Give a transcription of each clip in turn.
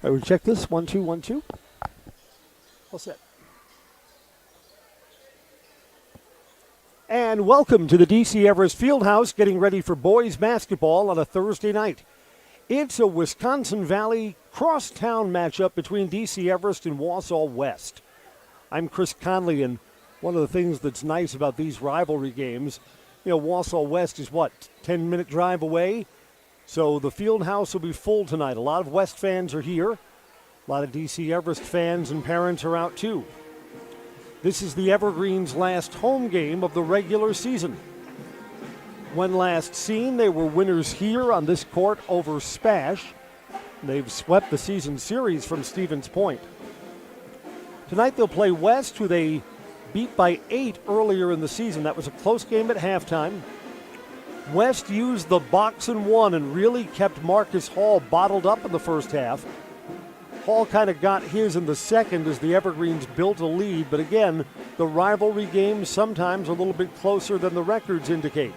I would check this. 1, 2, 1, 2. All set. And welcome to the DC Everest Fieldhouse, getting ready for boys basketball on a Thursday night. It's a Wisconsin Valley crosstown matchup between DC Everest and Wausau West. I'm Chris Conley, and one of the things that's nice about these rivalry games, Wausau West is 10-minute drive away? So the Fieldhouse will be full tonight. A lot of West fans are here. A lot of DC Everest fans and parents are out too. This is the Evergreens' last home game of the regular season. When last seen, they were winners here on this court over Spash. They've swept the season series from Stevens Point. Tonight they'll play West, who they beat by 8 earlier in the season. That was a close game at halftime. West used the box and one and really kept Marcus Hall bottled up in the first half. Hall kind of got his in the second as the Evergreens built a lead, but again, the rivalry games sometimes a little bit closer than the records indicate.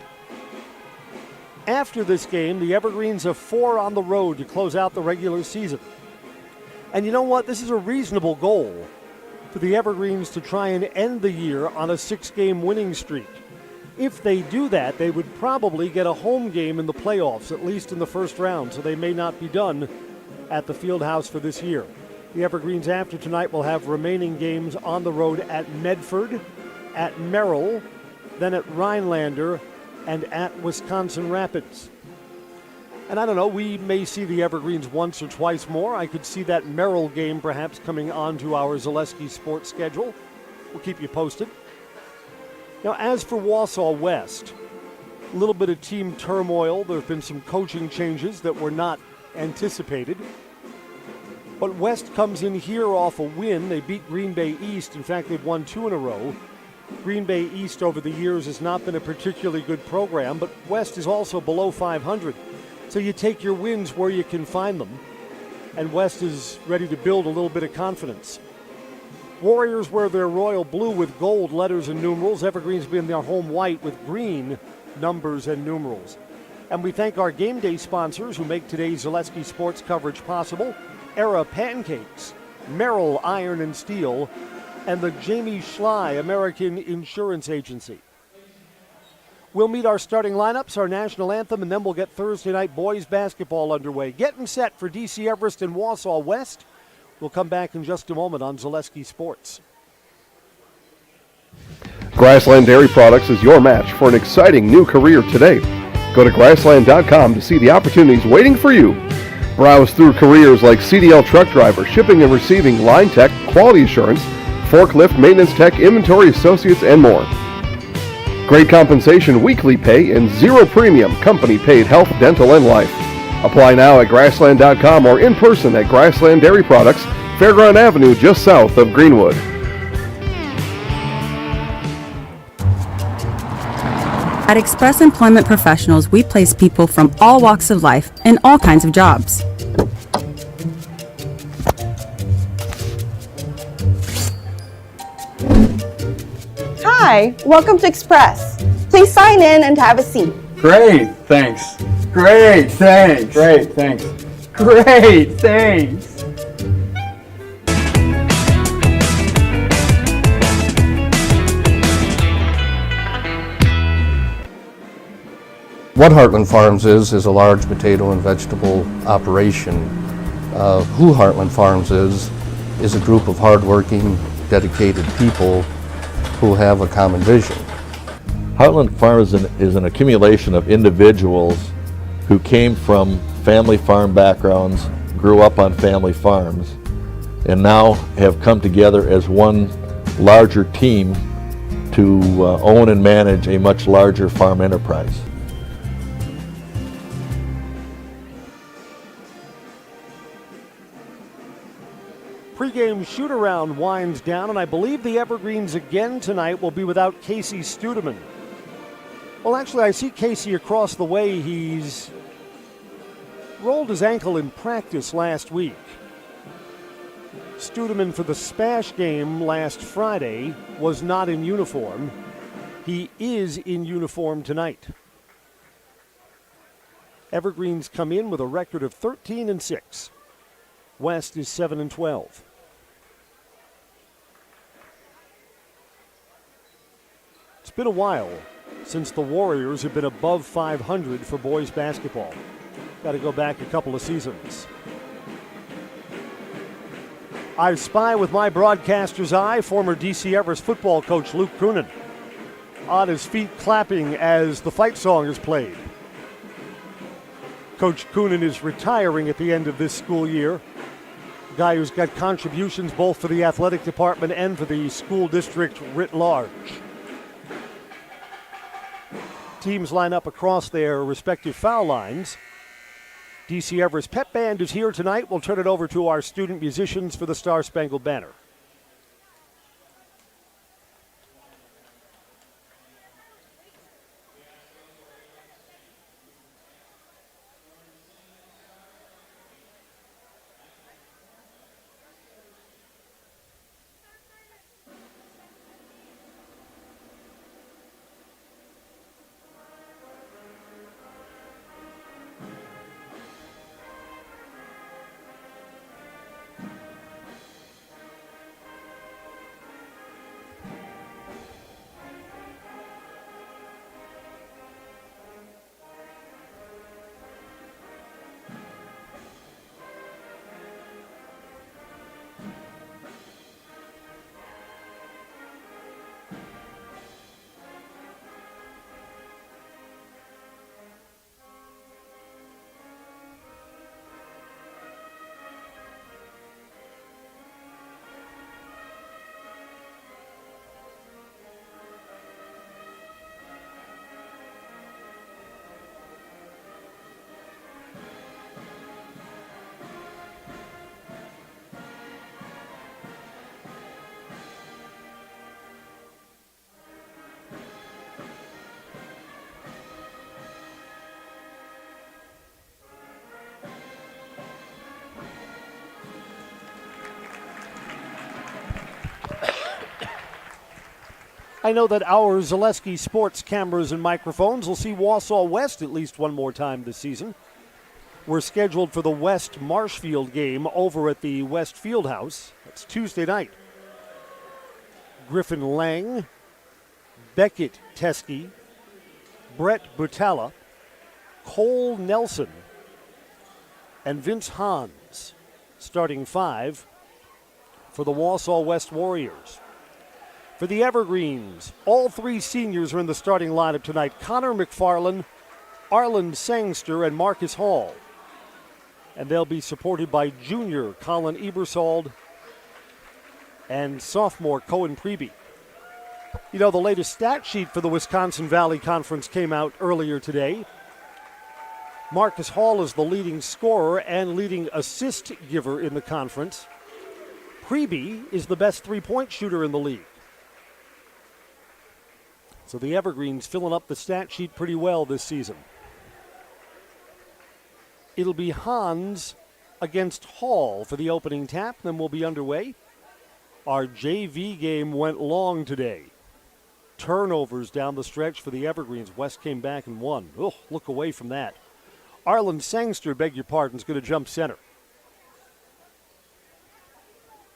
After this game, the Evergreens have 4 on the road to close out the regular season. And you know what? This is a reasonable goal for the Evergreens to try and end the year on a 6-game winning streak. If they do that, they would probably get a home game in the playoffs, at least in the first round, so they may not be done at the Fieldhouse for this year. The Evergreens after tonight will have remaining games on the road at Medford, at Merrill, then at Rhinelander, and at Wisconsin Rapids. And I don't know, we may see the Evergreens once or twice more. I could see that Merrill game perhaps coming onto our Zaleski Sports schedule. We'll keep you posted. Now, as for Wausau West, a little bit of team turmoil. There have been some coaching changes that were not anticipated. But West comes in here off a win. They beat Green Bay East. In fact, they've won 2 in a row. Green Bay East over the years has not been a particularly good program, but West is also below 500. So you take your wins where you can find them. And West is ready to build a little bit of confidence. Warriors wear their royal blue with gold letters and numerals. Evergreens being their home white with green numbers and numerals. And we thank our game day sponsors who make today's Zaleski Sports coverage possible. Era Pancakes, Merrill Iron and Steel, and the Jamie Schley American Insurance Agency. We'll meet our starting lineups, our national anthem, and then we'll get Thursday night boys basketball underway. Getting set for DC Everest and Wausau West. We'll come back in just a moment on Zaleski Sports. Grassland Dairy Products is your match for an exciting new career today. Go to grassland.com to see the opportunities waiting for you. Browse through careers like CDL truck driver, shipping and receiving, line tech, quality assurance, forklift, maintenance tech, inventory associates, and more. Great compensation, weekly pay, and zero premium company paid health, dental, and life. Apply now at grassland.com or in person at Grassland Dairy Products, Fairground Avenue, just south of Greenwood. At Express Employment Professionals, we place people from all walks of life in all kinds of jobs. Hi, welcome to Express. Please sign in and have a seat. Great, thanks. Great, thanks. Great, thanks. Great, thanks. What Heartland Farms is a large potato and vegetable operation. Who Heartland Farms is a group of hardworking, dedicated people who have a common vision. Heartland Farms is an accumulation of individuals who came from family farm backgrounds, grew up on family farms, and now have come together as one larger team to own and manage a much larger farm enterprise. Pre-game shoot-around winds down, and I believe the Evergreens again tonight will be without Casey Studeman. Well, actually, I see Casey across the way. He's rolled his ankle in practice last week. Studeman for the Spash game last Friday was not in uniform. He is in uniform tonight. Evergreens come in with a record of 13-6. West is 7-12. It's been a while since the Warriors have been above 500 for boys basketball. Got to go back a couple of seasons. I spy with my broadcaster's eye former DC Everest football coach Luke Kunin on his feet clapping as the fight song is played. Coach Kunin is retiring at the end of this school year. A guy who's got contributions both for the athletic department and for the school district writ large. Teams line up across their respective foul lines. DC Everest Pep Band is here tonight. We'll turn it over to our student musicians for the Star Spangled Banner. I know that our Zaleski Sports cameras and microphones will see Wausau West at least one more time this season. We're scheduled for the West Marshfield game over at the West Fieldhouse. That's Tuesday night. Griffin Lang, Beckett Teskey, Brett Butala, Cole Nelson, and Vince Hans, starting five for the Wausau West Warriors. For the Evergreens, all three seniors are in the starting lineup tonight. Connor McFarland, Arlen Sangster, and Marcus Hall. And they'll be supported by junior Colin Ebersald and sophomore Cohen Preby. You know, the latest stat sheet for the Wisconsin Valley Conference came out earlier today. Marcus Hall is the leading scorer and leading assist giver in the conference. Preby is the best three-point shooter in the league. So the Evergreens filling up the stat sheet pretty well this season. It'll be Hans against Hall for the opening tap, then we'll be underway. Our JV game went long today. Turnovers down the stretch for the Evergreens. West came back and won. Oh, look away from that. Arlen Sangster, beg your pardon, is going to jump center.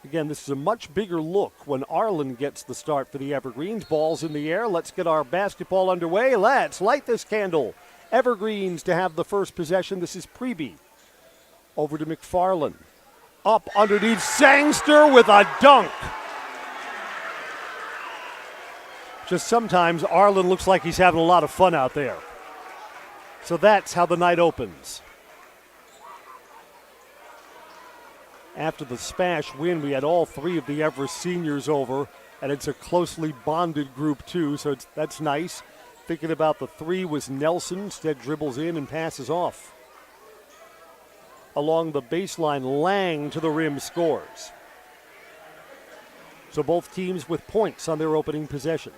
Again, this is a much bigger look when Arlen gets the start for the Evergreens. Ball's in the air. Let's get our basketball underway. Let's light this candle. Evergreens to have the first possession. This is Preby. Over to McFarland. Up underneath Sangster with a dunk. Just sometimes Arlen looks like he's having a lot of fun out there. So that's how the night opens. After the Spash win, we had all three of the Everest seniors over, and it's a closely bonded group too, so that's nice. Thinking about the three was Nelson. Instead dribbles in and passes off. Along the baseline, Lang to the rim scores. So both teams with points on their opening possession.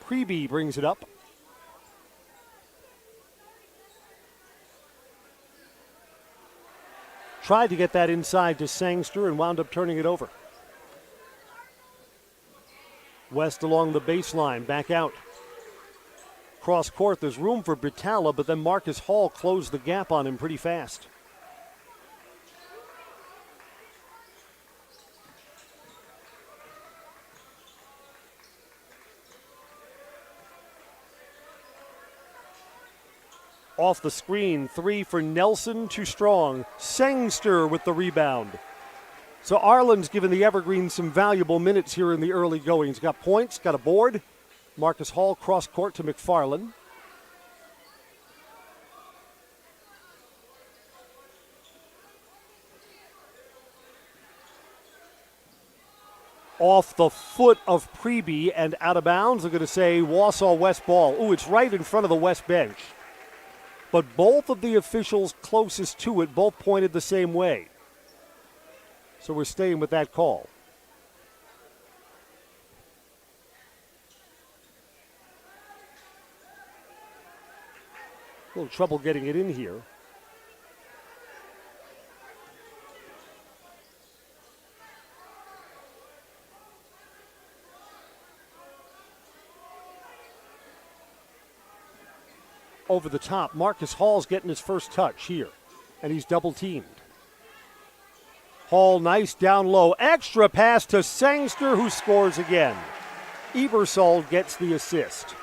Preby brings it up. Tried to get that inside to Sangster and wound up turning it over. West along the baseline, back out. Cross court, there's room for Britala, but then Marcus Hall closed the gap on him pretty fast. Off the screen, 3 for Nelson, too strong. Sangster with the rebound. So Arlen's given the Evergreens some valuable minutes here in the early going. He's got points, got a board. Marcus Hall cross court to McFarland. Off the foot of Preby and out of bounds. They're going to say Wausau West ball. Ooh, it's right in front of the West bench. But both of the officials closest to it both pointed the same way. So we're staying with that call. A little trouble getting it in here. Over the top, Marcus Hall's getting his first touch here, and he's double teamed. Hall, nice down low, extra pass to Sangster, who scores again. Ebersol gets the assist.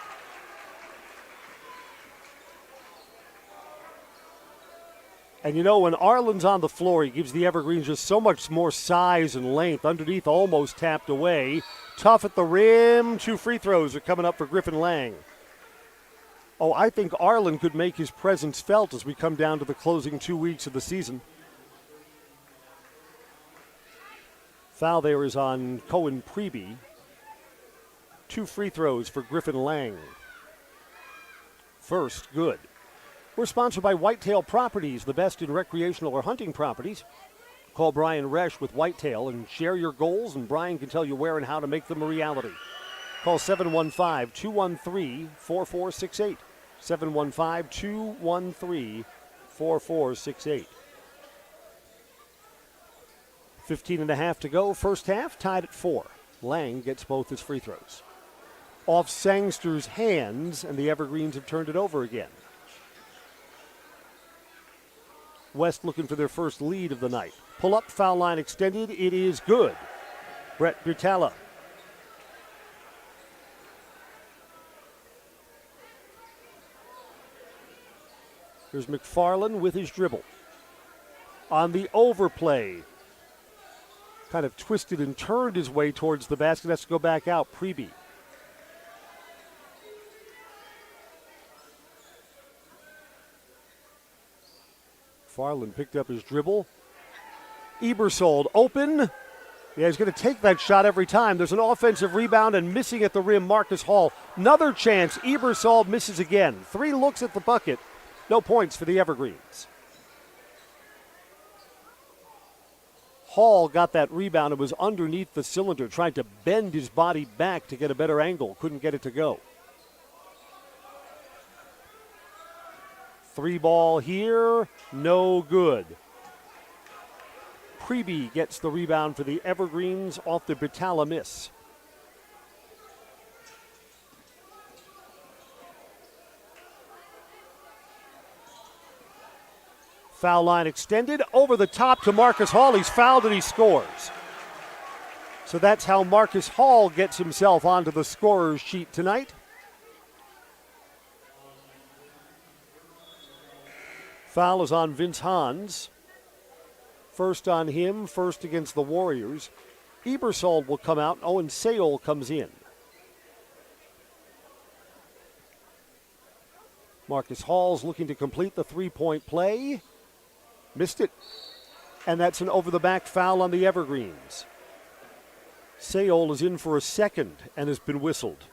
And you know, when Arlen's on the floor, he gives the Evergreens just so much more size and length. Underneath, almost tapped away. Tough at the rim. 2 free throws are coming up for Griffin Lang. Oh, I think Arlen could make his presence felt as we come down to the closing 2 weeks of the season. Foul there is on Cohen Preby. 2 free throws for Griffin Lang. First, good. We're sponsored by Whitetail Properties, the best in recreational or hunting properties. Call Brian Resch with Whitetail and share your goals, and Brian can tell you where and how to make them a reality. Call 715-213-4468. 715-213-4468. 15.5 to go. First half, tied at 4. Lang gets both his free throws. Off Sangster's hands, and the Evergreens have turned it over again. West looking for their first lead of the night. Pull up, foul line extended. It is good. Brett Butala. Here's McFarland with his dribble. On the overplay. Kind of twisted and turned his way towards the basket. Has to go back out. Preby. Farland picked up his dribble. Ebersol open. Yeah, he's going to take that shot every time. There's an offensive rebound and missing at the rim, Marcus Hall. Another chance. Ebersol misses again. 3 looks at the bucket. No points for the Evergreens. Hall got that rebound and was underneath the cylinder, tried to bend his body back to get a better angle. Couldn't get it to go. 3 ball here, no good. Preby gets the rebound for the Evergreens off the Butala miss. Foul line extended, over the top to Marcus Hall. He's fouled and he scores. So that's how Marcus Hall gets himself onto the scorer's sheet tonight. Foul is on Vince Hans. First on him, first against the Warriors. Ebersol will come out. Owen Sayol comes in. Marcus Hall's looking to complete the 3-point play. Missed it. And that's an over-the-back foul on the Evergreens. Sayol is in for a second and has been whistled.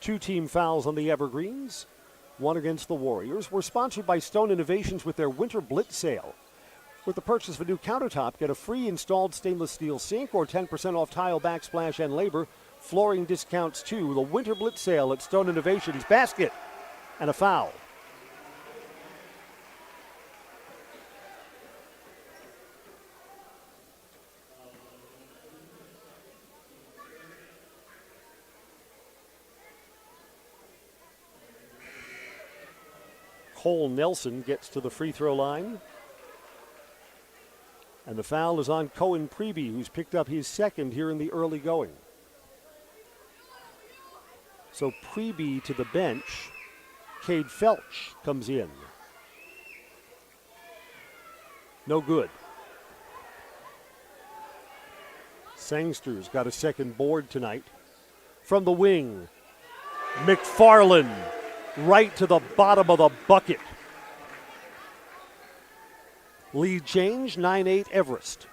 Two team fouls on the Evergreens, one against the Warriors. We're sponsored by Stone Innovations with their Winter Blitz sale. With the purchase of a new countertop, get a free installed stainless steel sink or 10% off tile, backsplash, and labor. Flooring discounts too. The Winter Blitz sale at Stone Innovations. Basket and a foul. Cole Nelson gets to the free throw line. And the foul is on Cohen Preby, who's picked up his second here in the early going. So Preby to the bench. Cade Felch comes in. No good. Sangster's got a second board tonight. From the wing, McFarland right to the bottom of the bucket. Lead change, 9-8 Everest.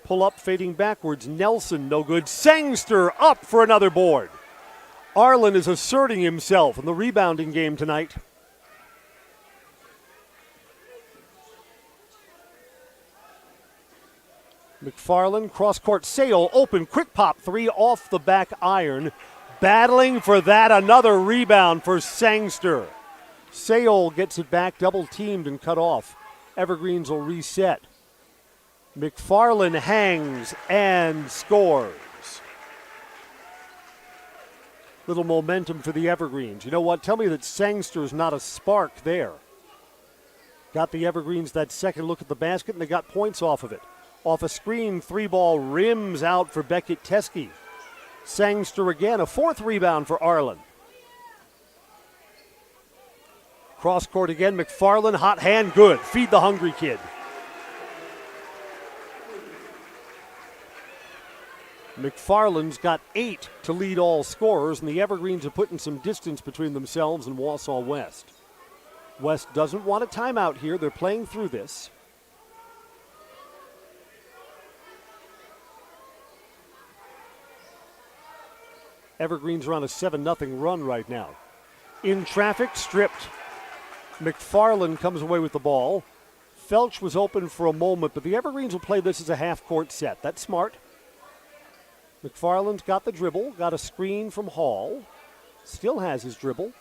Pull up, fading backwards. Nelson, no good. Sangster up for another board. Arlen is asserting himself in the rebounding game tonight. McFarland, cross-court, Sale, open, quick pop, three off the back iron. Battling for that, another rebound for Sangster. Sale gets it back, double-teamed and cut off. Evergreens will reset. McFarland hangs and scores. Little momentum for the Evergreens. You know what? Tell me that Sangster's not a spark there. Got the Evergreens that second look at the basket, and they got points off of it. Off a screen, three ball rims out for Beckett Teskey. Sangster again, a fourth rebound for Arlen. Cross court again, McFarland, hot hand, good. Feed the hungry kid. McFarland's got 8 to lead all scorers, and the Evergreens are putting some distance between themselves and Wausau West. West doesn't want a timeout here. They're playing through this. Evergreens are on a 7-0 run right now. In traffic, stripped. McFarland comes away with the ball. Felch was open for a moment, but the Evergreens will play this as a half-court set. That's smart. McFarland's got the dribble, got a screen from Hall. Still has his dribble.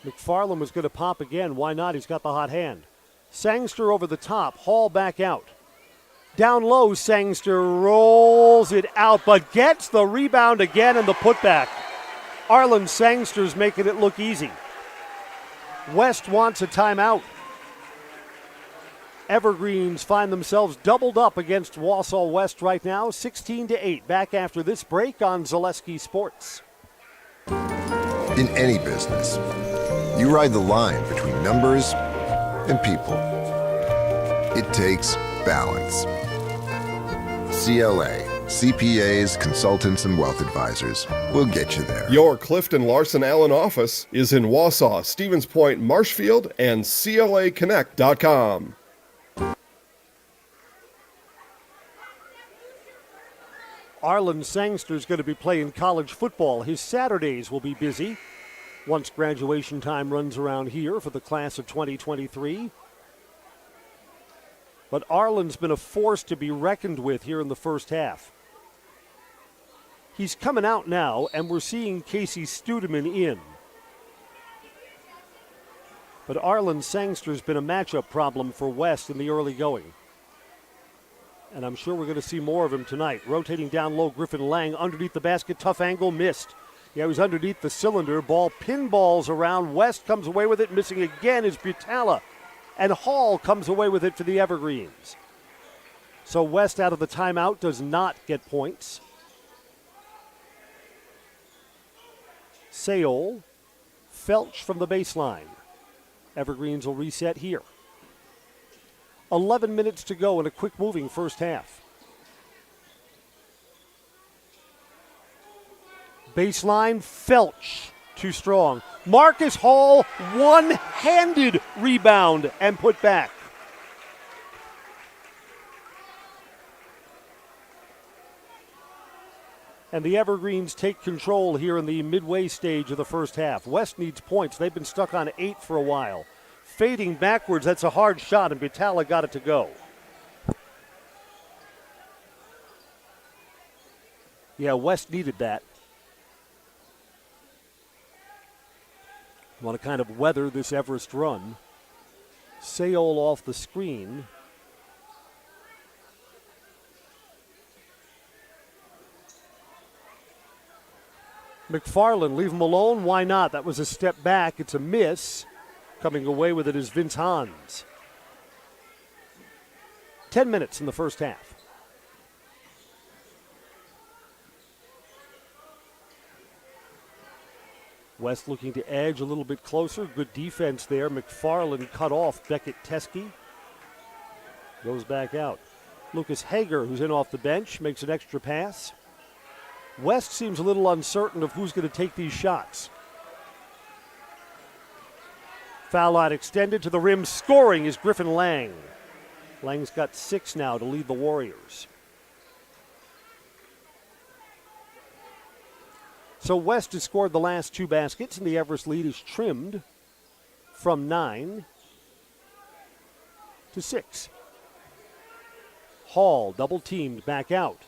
McFarland was going to pop again. Why not? He's got the hot hand. Sangster over the top. Hall back out. Down low, Sangster rolls it out, but gets the rebound again and the putback. Arlen Sangster's making it look easy. West wants a timeout. Evergreens find themselves doubled up against Wausau West right now, 16-8. Back after this break on Zaleski Sports. In any business, you ride the line between numbers and people. It takes balance. CLA, CPAs, consultants, and wealth advisors will get you there. Your Clifton Larson Allen office is in Wausau, Stevens Point, Marshfield, and CLAconnect.com. Arlen Sangster's going to be playing college football. His Saturdays will be busy once graduation time runs around here for the class of 2023. But Arlen's been a force to be reckoned with here in the first half. He's coming out now, and we're seeing Casey Studeman in. But Arlen Sangster's been a matchup problem for West in the early going. And I'm sure we're going to see more of him tonight. Rotating down low, Griffin Lang underneath the basket. Tough angle, missed. Yeah, he was underneath the cylinder. Ball pinballs around. West comes away with it. Missing again is Butala. And Hall comes away with it for the Evergreens. So West out of the timeout does not get points. Sale, Felch from the baseline. Evergreens will reset here. 11 minutes to go in a quick-moving first half. Baseline, Felch, too strong. Marcus Hall, one-handed rebound and put back. And the Evergreens take control here in the midway stage of the first half. West needs points. They've been stuck on 8 for a while. Fading backwards, that's a hard shot, and Butala got it to go. Yeah, West needed that. Want to kind of weather this Everest run. Sale off the screen. McFarland, leave him alone. Why not? That was a step back. It's a miss. Coming away with it is Vince Hans. 10 minutes in the first half. West looking to edge a little bit closer. Good defense there. McFarland cut off Beckett Teskey. Goes back out. Lucas Hager, who's in off the bench, makes an extra pass. West seems a little uncertain of who's going to take these shots. Foul line extended to the rim. Scoring is Griffin Lang. Lang's got 6 now to lead the Warriors. So West has scored the last 2 baskets, and the Everest lead is trimmed from 9 to 6. Hall double-teamed back out.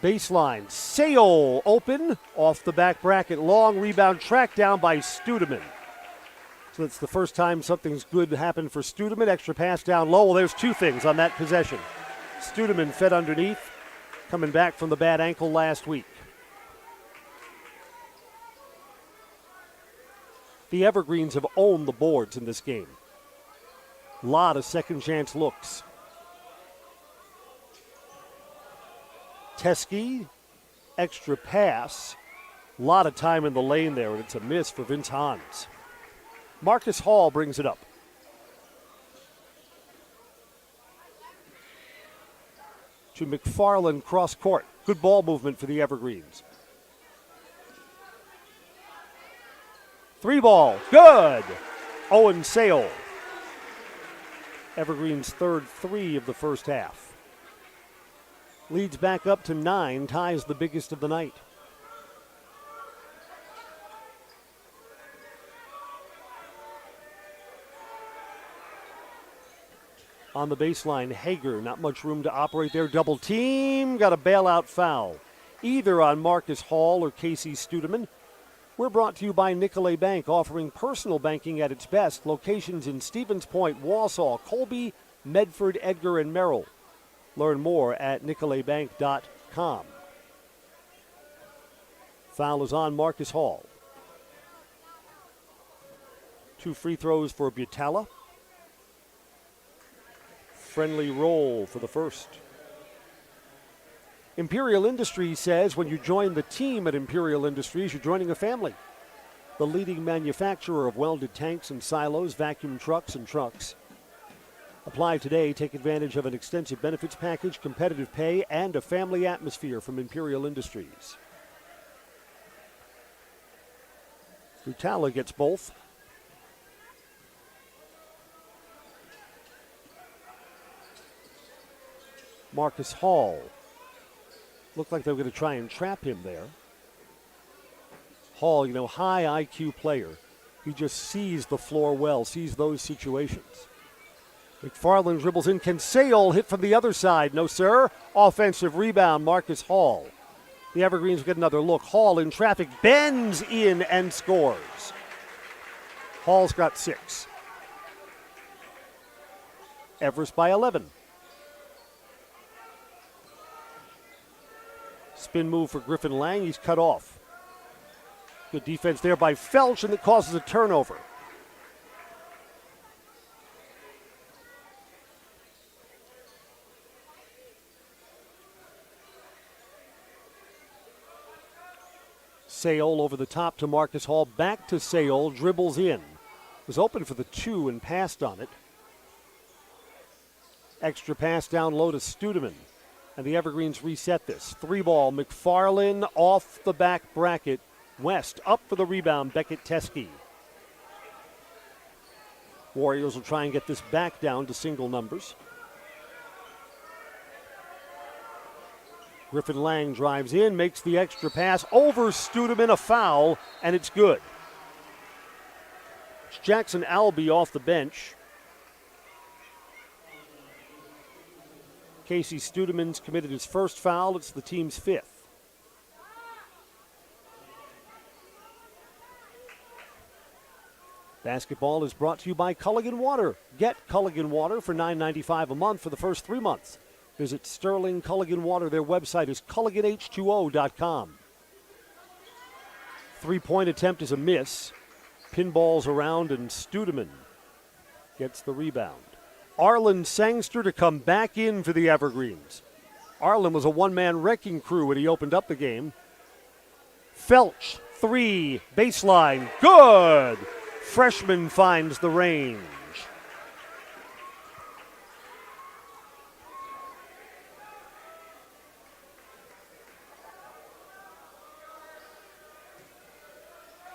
Baseline, Sayol open, off the back bracket. Long rebound, tracked down by Studeman. So it's the first time something's good happened for Studeman. Extra pass down low. Well, there's 2 things on that possession. Studeman fed underneath, coming back from the bad ankle last week. The Evergreens have owned the boards in this game. A lot of second chance looks. Teskey, extra pass. A lot of time in the lane there, and it's a miss for Vince Hans. Marcus Hall brings it up. To McFarland cross court. Good ball movement for the Evergreens. 3 ball, good. Owen Sayol. Evergreen's third 3 of the first half. Leads back up to 9, ties the biggest of the night. On the baseline, Hager, not much room to operate there. Double team, got a bailout foul. Either on Marcus Hall or Casey Studeman. We're brought to you by Nicolay Bank, offering personal banking at its best. Locations in Stevens Point, Wausau, Colby, Medford, Edgar, and Merrill. Learn more at nicolaybank.com. Foul is on Marcus Hall. 2 free throws for Butala. Friendly roll for the first. Imperial Industries says when you join the team at Imperial Industries, you're joining a family. The leading manufacturer of welded tanks and silos, vacuum trucks, and trucks. Apply today. Take advantage of an extensive benefits package, competitive pay, and a family atmosphere from Imperial Industries. Butala gets both. Marcus Hall. Looked like they were going to try and trap him there. Hall, high IQ player. He just sees the floor well, sees those situations. McFarland dribbles in. Can Sayol hit from the other side? No, sir. Offensive rebound, Marcus Hall. The Evergreens get another look. Hall in traffic, bends in and scores. Hall's got 6. Everest by 11. Spin move for Griffin Lang. He's cut off. Good defense there by Felch, and it causes a turnover. Sayol over the top to Marcus Hall. Back to Sayol. Dribbles in. Was open for the 2 and passed on it. Extra pass down low to Studeman. And the Evergreens reset this. 3 ball, McFarland off the back bracket. West up for the rebound, Beckett Teskey. Warriors will try and get this back down to single numbers. Griffin Lang drives in, makes the extra pass over Studeman, a foul, and it's good. It's Jackson Albee off the bench. Casey Studeman's committed his first foul. It's the team's 5th. Basketball is brought to you by Culligan Water. Get Culligan Water for $9.95 a month for the first 3 months. Visit Sterling Culligan Water. Their website is culliganh2o.com. 3-point attempt is a miss. Pinballs around, and Studeman gets the rebound. Arlen Sangster to come back in for the Evergreens. Arlen was a one-man wrecking crew when he opened up the game. Felch, 3, baseline, good! Freshman finds the range.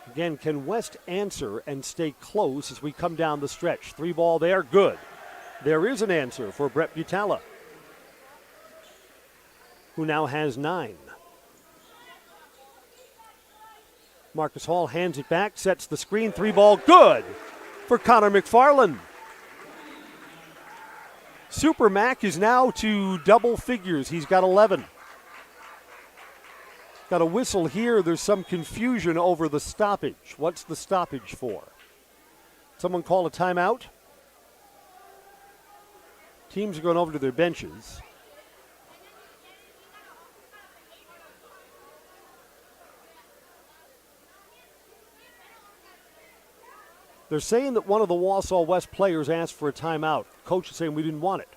Again, can West answer and stay close as we come down the stretch? 3 ball there, good. There is an answer for Brett Butala, who now has 9. Marcus Hall hands it back, sets the screen, 3 ball, good for Connor McFarland. Super Mac is now to double figures. He's got 11. Got a whistle here. There's some confusion over the stoppage. What's the stoppage for? Someone call a timeout? Teams are going over to their benches. They're saying that one of the Wausau West players asked for a timeout. Coach is saying we didn't want it.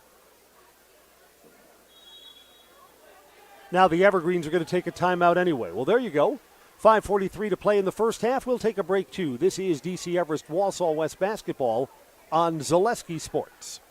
Now the Evergreens are going to take a timeout anyway. Well, there you go. 5:43 to play in the first half. We'll take a break too. This is DC Everest Wausau West basketball on Zaleski Sports.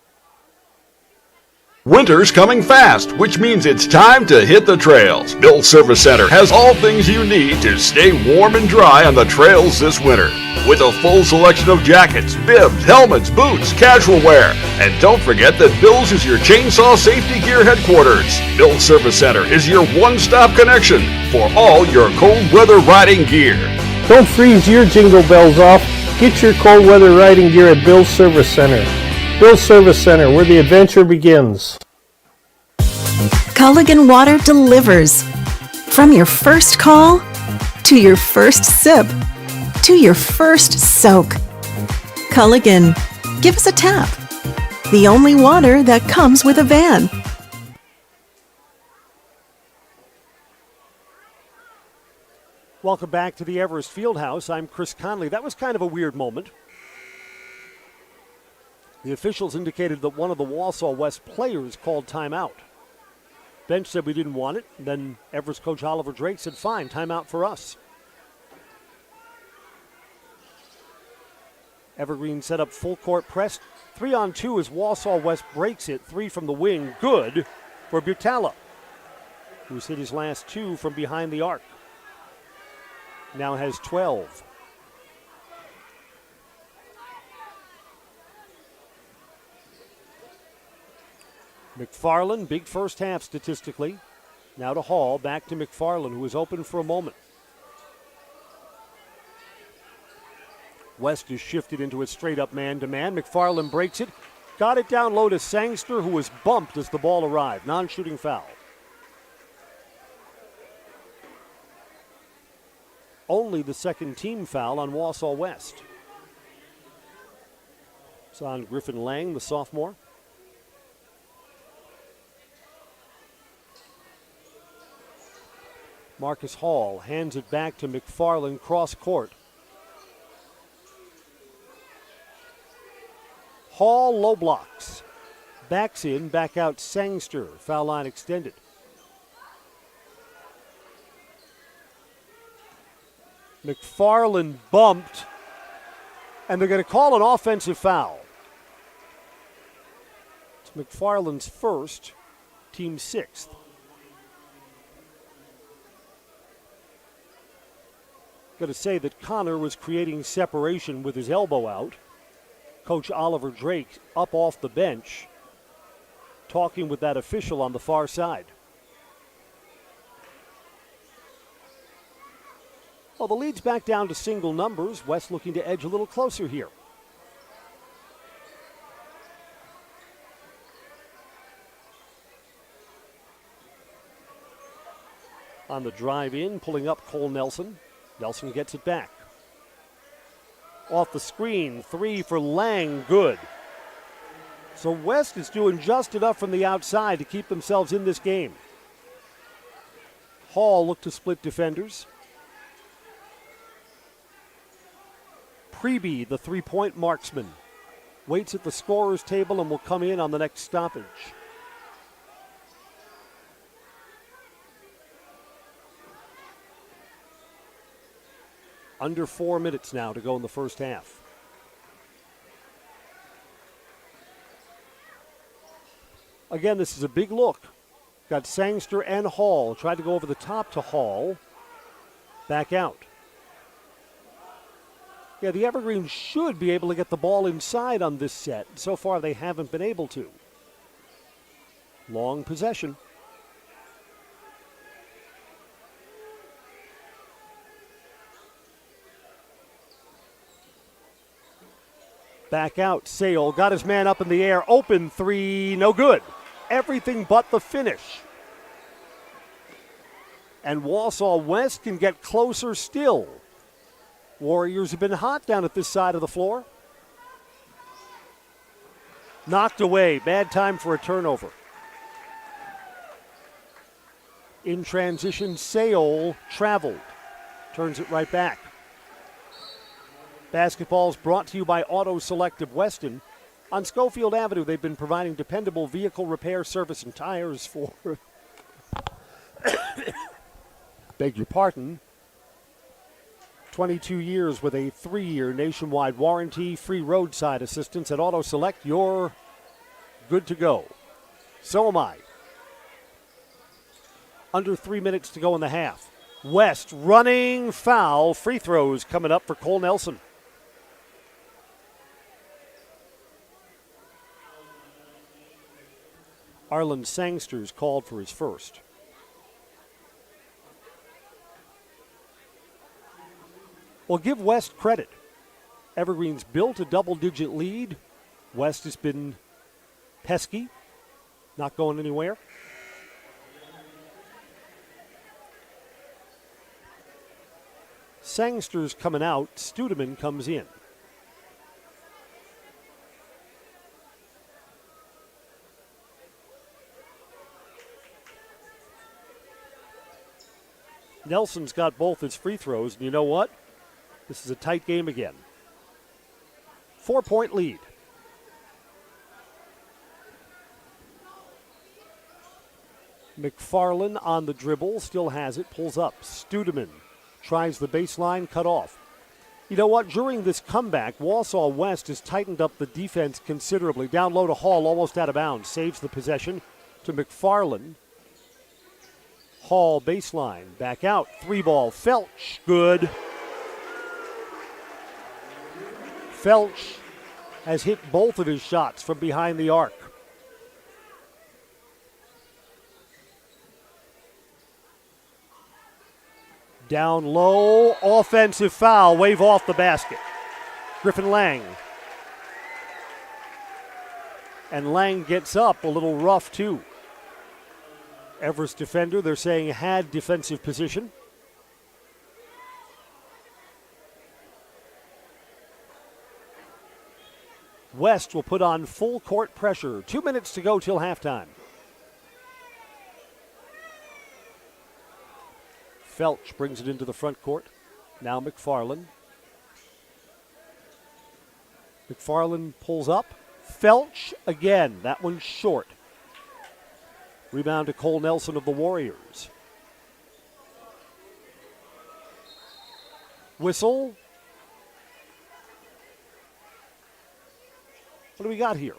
Winter's coming fast, which means it's time to hit the trails. Bill's Service Center has all things you need to stay warm and dry on the trails this winter. With a full selection of jackets, bibs, helmets, boots, casual wear. And don't forget that Bill's is your chainsaw safety gear headquarters. Bill's Service Center is your one-stop connection for all your cold weather riding gear. Don't freeze your jingle bells off. Get your cold weather riding gear at Bill's Service Center. Bill's Service Center, where the adventure begins. Culligan Water delivers. From your first call, to your first sip, to your first soak. Culligan, give us a tap. The only water that comes with a van. Welcome back to the Everest Fieldhouse. I'm Chris Conley. That was kind of a weird moment. The officials indicated that one of the Wausau West players called timeout. Bench said we didn't want it. Then Everest coach Oliver Drake said, fine, timeout for us. Evergreen set up full court press. 3-on-2 as Wausau West breaks it. 3 from the wing, good for Butala, who's hit his last 2 from behind the arc. Now has 12. McFarland, big first half statistically. Now to Hall, back to McFarland, who was open for a moment. West is shifted into a straight-up man-to-man. McFarland breaks it. Got it down low to Sangster, who was bumped as the ball arrived. Non-shooting foul. Only the second team foul on Wausau West. It's on Griffin Lang, the sophomore. Marcus Hall hands it back to McFarland, cross court. Hall low blocks. Backs in, back out Sangster. Foul line extended. McFarland bumped, and they're going to call an offensive foul. It's McFarland's first, team 6th. Got to say that Connor was creating separation with his elbow out. Coach Oliver Drake up off the bench, talking with that official on the far side. Well, the lead's back down to single numbers. West looking to edge a little closer here. On the drive in, pulling up Cole Nelson. Nelson gets it back. Off the screen, 3 for Lang, good. So West is doing just enough from the outside to keep themselves in this game. Hall looked to split defenders. Preby, the three-point marksman. waits at the scorer's table and will come in on the next stoppage. Under 4 minutes now to go in the first half. Again, this is a big look. Got Sangster and Hall. Tried to go over the top to Hall. Back out. Yeah, the Evergreens should be able to get the ball inside on this set. So far, they haven't been able to. Long possession. Back out. Sale got his man up in the air. Open three. No good. Everything but the finish. And Wausau West can get closer still. Warriors have been hot down at this side of the floor. Knocked away. Bad time for a turnover. In transition, Sale traveled. Turns it right back. Basketball's brought to you by Auto Select of Weston. On Schofield Avenue, they've been providing dependable vehicle repair, service, and tires for, beg your pardon, 22 years with a 3-year nationwide warranty, free roadside assistance. At Auto Select, you're good to go. So am I. Under 3 minutes to go in the half. West running foul. Free throws coming up for Cole Nelson. Arlen Sangster's called for his first. Well, give West credit. Evergreen's built a double-digit lead. West has been pesky, not going anywhere. Sangster's coming out. Studeman comes in. Nelson's got both his free throws, and you know what? This is a tight game again. 4-point lead. McFarland on the dribble, still has it, pulls up. Studeman tries the baseline, cut off. You know what? During this comeback, Wausau West has tightened up the defense considerably. Down low to Hall, almost out of bounds. Saves the possession to McFarland. Hall baseline, back out, 3-ball, Felch, good. Felch has hit both of his shots from behind the arc. Down low, offensive foul, wave off the basket. Griffin Lang. And Lang gets up, a little rough too. Everest defender, they're saying, had defensive position. West will put on full court pressure. 2 minutes to go till halftime. Felch brings it into the front court. Now McFarland. McFarland pulls up. Felch again. That one's short. Rebound to Cole Nelson of the Warriors. Whistle. What do we got here?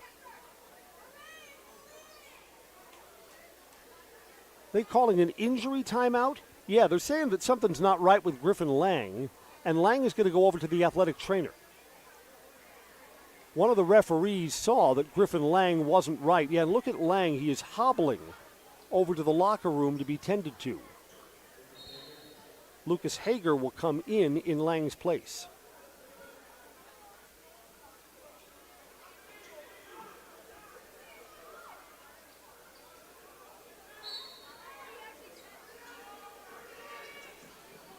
They calling an injury timeout? Yeah, they're saying that something's not right with Griffin Lang, and Lang is going to go over to the athletic trainer. One of the referees saw that Griffin Lang wasn't right. Yeah, and look at Lang. He is hobbling over to the locker room to be tended to. Lucas Hager will come in Lang's place.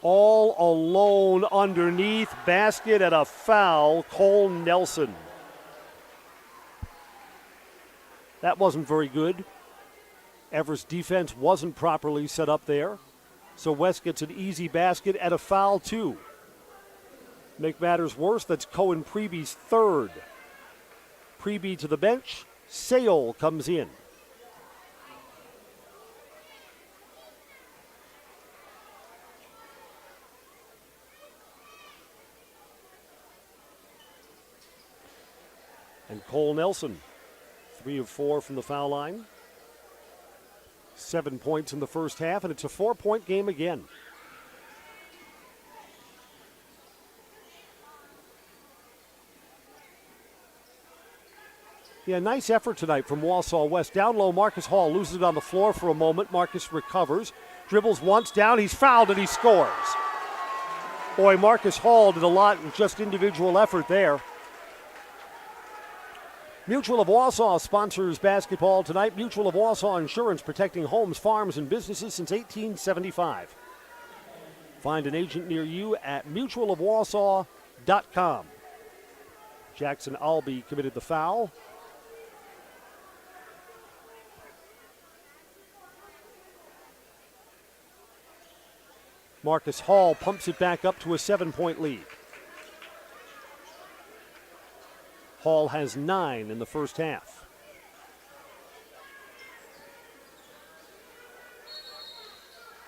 All alone underneath, basket and a foul, Cole Nelson. That wasn't very good. Everest defense wasn't properly set up there. So West gets an easy basket and a foul too. Make matters worse, that's Cohen Preby's third. Preeby to the bench. Sale comes in. And Cole Nelson, 3 of 4 from the foul line. 7 points in the first half, and it's a 4-point game again. Yeah, nice effort tonight from Wausau West. Down low, Marcus Hall loses it on the floor for a moment. Marcus recovers, dribbles once down, he's fouled and he scores. Boy, Marcus Hall did a lot in just individual effort there. Mutual of Wausau sponsors basketball tonight. Mutual of Wausau Insurance, protecting homes, farms, and businesses since 1875. Find an agent near you at mutualofwausau.com. Jackson Albee committed the foul. Marcus Hall pumps it back up to a 7-point lead. Hall has 9 in the first half.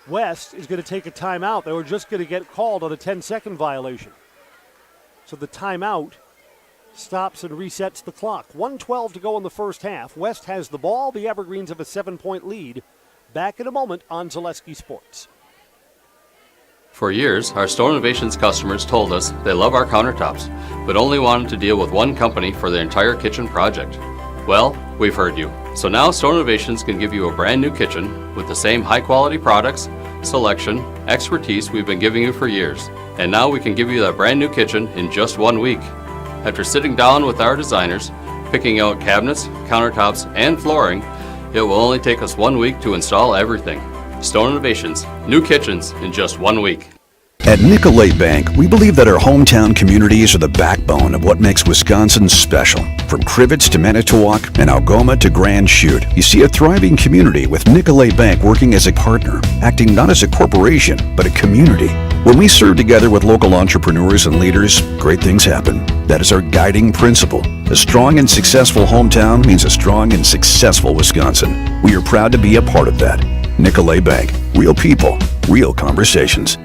West is going to take a timeout. They were just going to get called on a 10-second violation. So the timeout stops and resets the clock. 1:12 to go in the first half. West has the ball. The Evergreens have a 7-point lead. Back in a moment on Zaleski Sports. For years, our Store Innovations customers told us they love our countertops, but only wanted to deal with one company for their entire kitchen project. Well, we've heard you. So now Store Innovations can give you a brand new kitchen with the same high quality products, selection, expertise we've been giving you for years. And now we can give you that brand new kitchen in just 1 week. After sitting down with our designers, picking out cabinets, countertops, and flooring, it will only take us 1 week to install everything. Stone Innovations, new kitchens in just 1 week. At Nicolay Bank, we believe that our hometown communities are the backbone of what makes Wisconsin special. From Crivets to Manitowoc and Algoma to Grand Chute, you see a thriving community with Nicolay Bank working as a partner, acting not as a corporation, but a community. When we serve together with local entrepreneurs and leaders, great things happen. That is our guiding principle. A strong and successful hometown means a strong and successful Wisconsin. We are proud to be a part of that. Nicolay Bank. Real people, real conversations.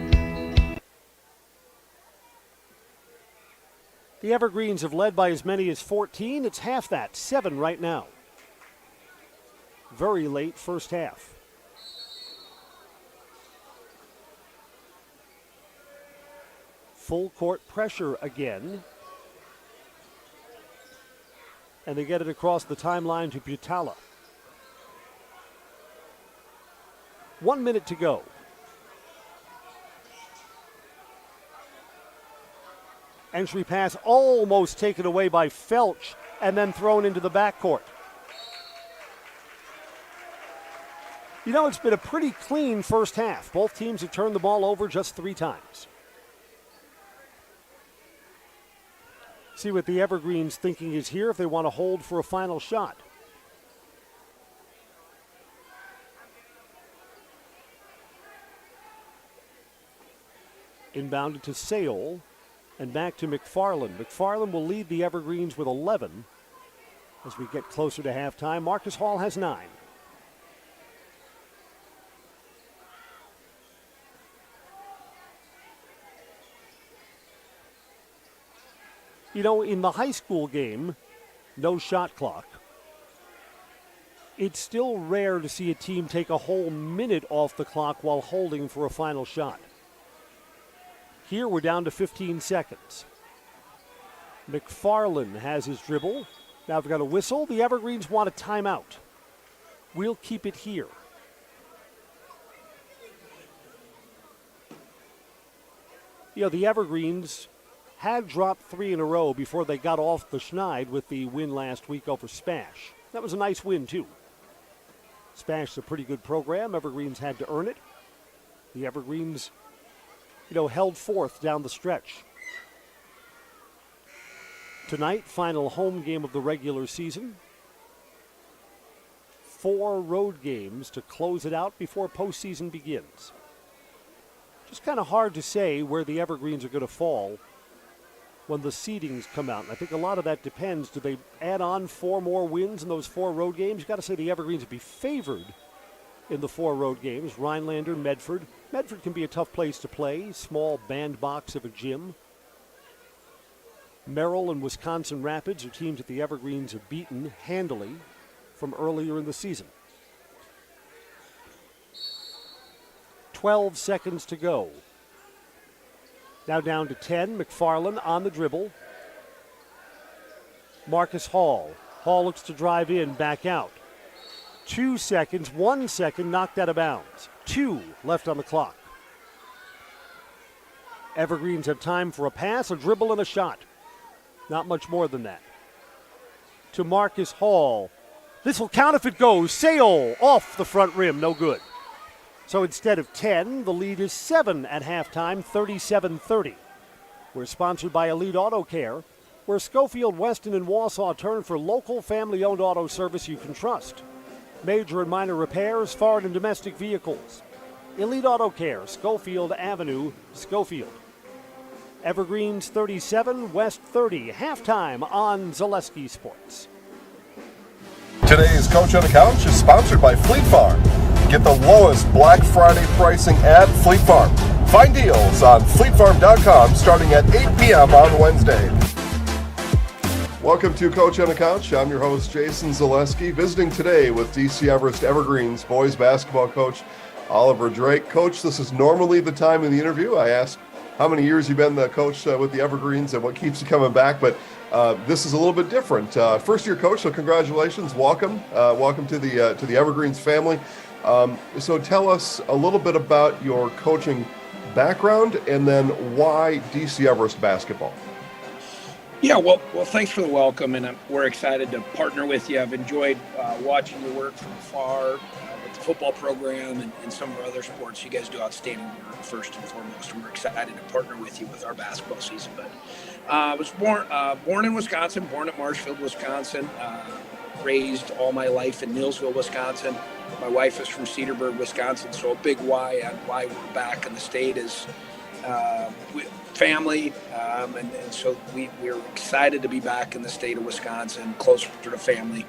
The Evergreens have led by as many as 14. It's half that, 7 right now. Very late first half. Full court pressure again. And they get it across the timeline to Butala. 1 minute to go. Entry pass almost taken away by Felch and then thrown into the backcourt. You know, it's been a pretty clean first half. Both teams have turned the ball over just 3 times. See what the Evergreens' thinking is here if they want to hold for a final shot. Inbounded to Sale and back to McFarland. McFarland will lead the Evergreens with 11 as we get closer to halftime. Marcus Hall has 9. You know, in the high school game, no shot clock. It's still rare to see a team take a whole minute off the clock while holding for a final shot. Here we're down to 15 seconds. McFarland has his dribble. Now we've got a whistle. The Evergreens want a timeout. We'll keep it here. You know, the Evergreens had dropped 3 in a row before they got off the schneid with the win last week over Spash. That was a nice win, too. Spash's a pretty good program. Evergreens had to earn it. The Evergreens, you know, held forth down the stretch. Tonight, final home game of the regular season. 4 road games to close it out before postseason begins. Just kind of hard to say where the Evergreens are going to fall when the seedings come out. And I think a lot of that depends. Do they add on 4 more wins in those 4 road games? You've got to say the Evergreens would be favored in the 4 road games. Rhinelander, Medford. Medford can be a tough place to play. Small bandbox of a gym. Merrill and Wisconsin Rapids are teams that the Evergreens have beaten handily from earlier in the season. 12 seconds to go. Now down to 10. McFarland on the dribble. Marcus Hall. Hall looks to drive in, back out. 2 seconds, 1 second, knocked out of bounds. 2 left on the clock. Evergreens have time for a pass, a dribble, and a shot. Not much more than that. To Marcus Hall. This will count if it goes. Sale off the front rim, no good. So instead of 10, the lead is 7 at halftime, 37-30. We're sponsored by Elite Auto Care, where Schofield, Weston, and Wausau turn for local family-owned auto service you can trust. Major and minor repairs, foreign and domestic vehicles. Elite Auto Care, Schofield Avenue, Schofield. Evergreens 37, West 30. Halftime on Zaleski Sports. Today's Coach on the Couch is sponsored by Fleet Farm. Get the lowest Black Friday pricing at Fleet Farm. Find deals on fleetfarm.com starting at 8 p.m. on Wednesday. Welcome to Coach on the Couch. I'm your host, Jason Zaleski, visiting today with DC Everest Evergreens boys basketball coach Oliver Drake. Coach, this is normally the time in the interview I ask how many years you've been the coach with the Evergreens and what keeps you coming back, but this is a little bit different. First-year coach, so congratulations. Welcome to the Evergreens family. So tell us a little bit about your coaching background and then why DC Everest basketball. Yeah, well, thanks for the welcome, and we're excited to partner with you. I've enjoyed watching your work from afar with the football program and some of our other sports. You guys do outstanding work, first and foremost. We're excited to partner with you with our basketball season. But I was born in Wisconsin, born at Marshfield, Wisconsin, raised all my life in Neillsville, Wisconsin. My wife is from Cedarburg, Wisconsin, so a big why on why we're back in the state is family, and so we're excited to be back in the state of Wisconsin, closer to family.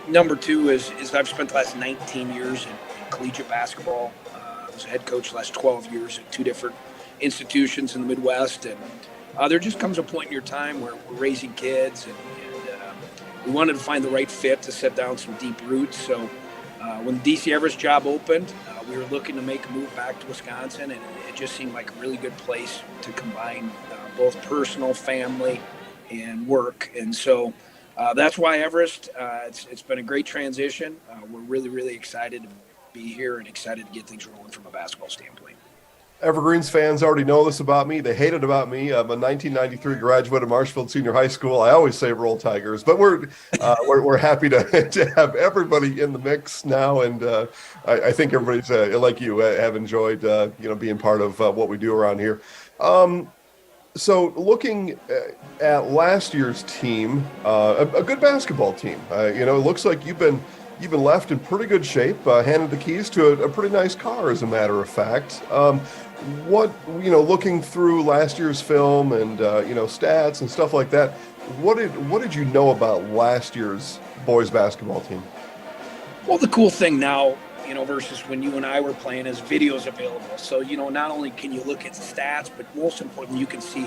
Number 2 is I've spent the last 19 years in collegiate basketball. I was a head coach the last 12 years at 2 different institutions in the Midwest, and there just comes a point in your time where we're raising kids, and we wanted to find the right fit to set down some deep roots. So when the DC Everest job opened, we were looking to make a move back to Wisconsin, and it just seemed like a really good place to combine both personal, family, and work. And so that's why Everest. It's been a great transition. We're really, really excited to be here and excited to get things rolling from a basketball standpoint. Evergreens fans already know this about me. They hate it about me. I'm a 1993 graduate of Marshfield Senior High School. I always say Roll Tigers, but we're happy to have everybody in the mix now, and I think everybody's like you have enjoyed being part of what we do around here. So looking at last year's team, a good basketball team. It looks like you've been left in pretty good shape. Handed the keys to a pretty nice car, as a matter of fact. Looking through last year's film and stats and stuff like that, what did you know about last year's boys basketball team? Well, the cool thing now, versus when you and I were playing, is videos available. So not only can you look at stats, but most importantly, you can see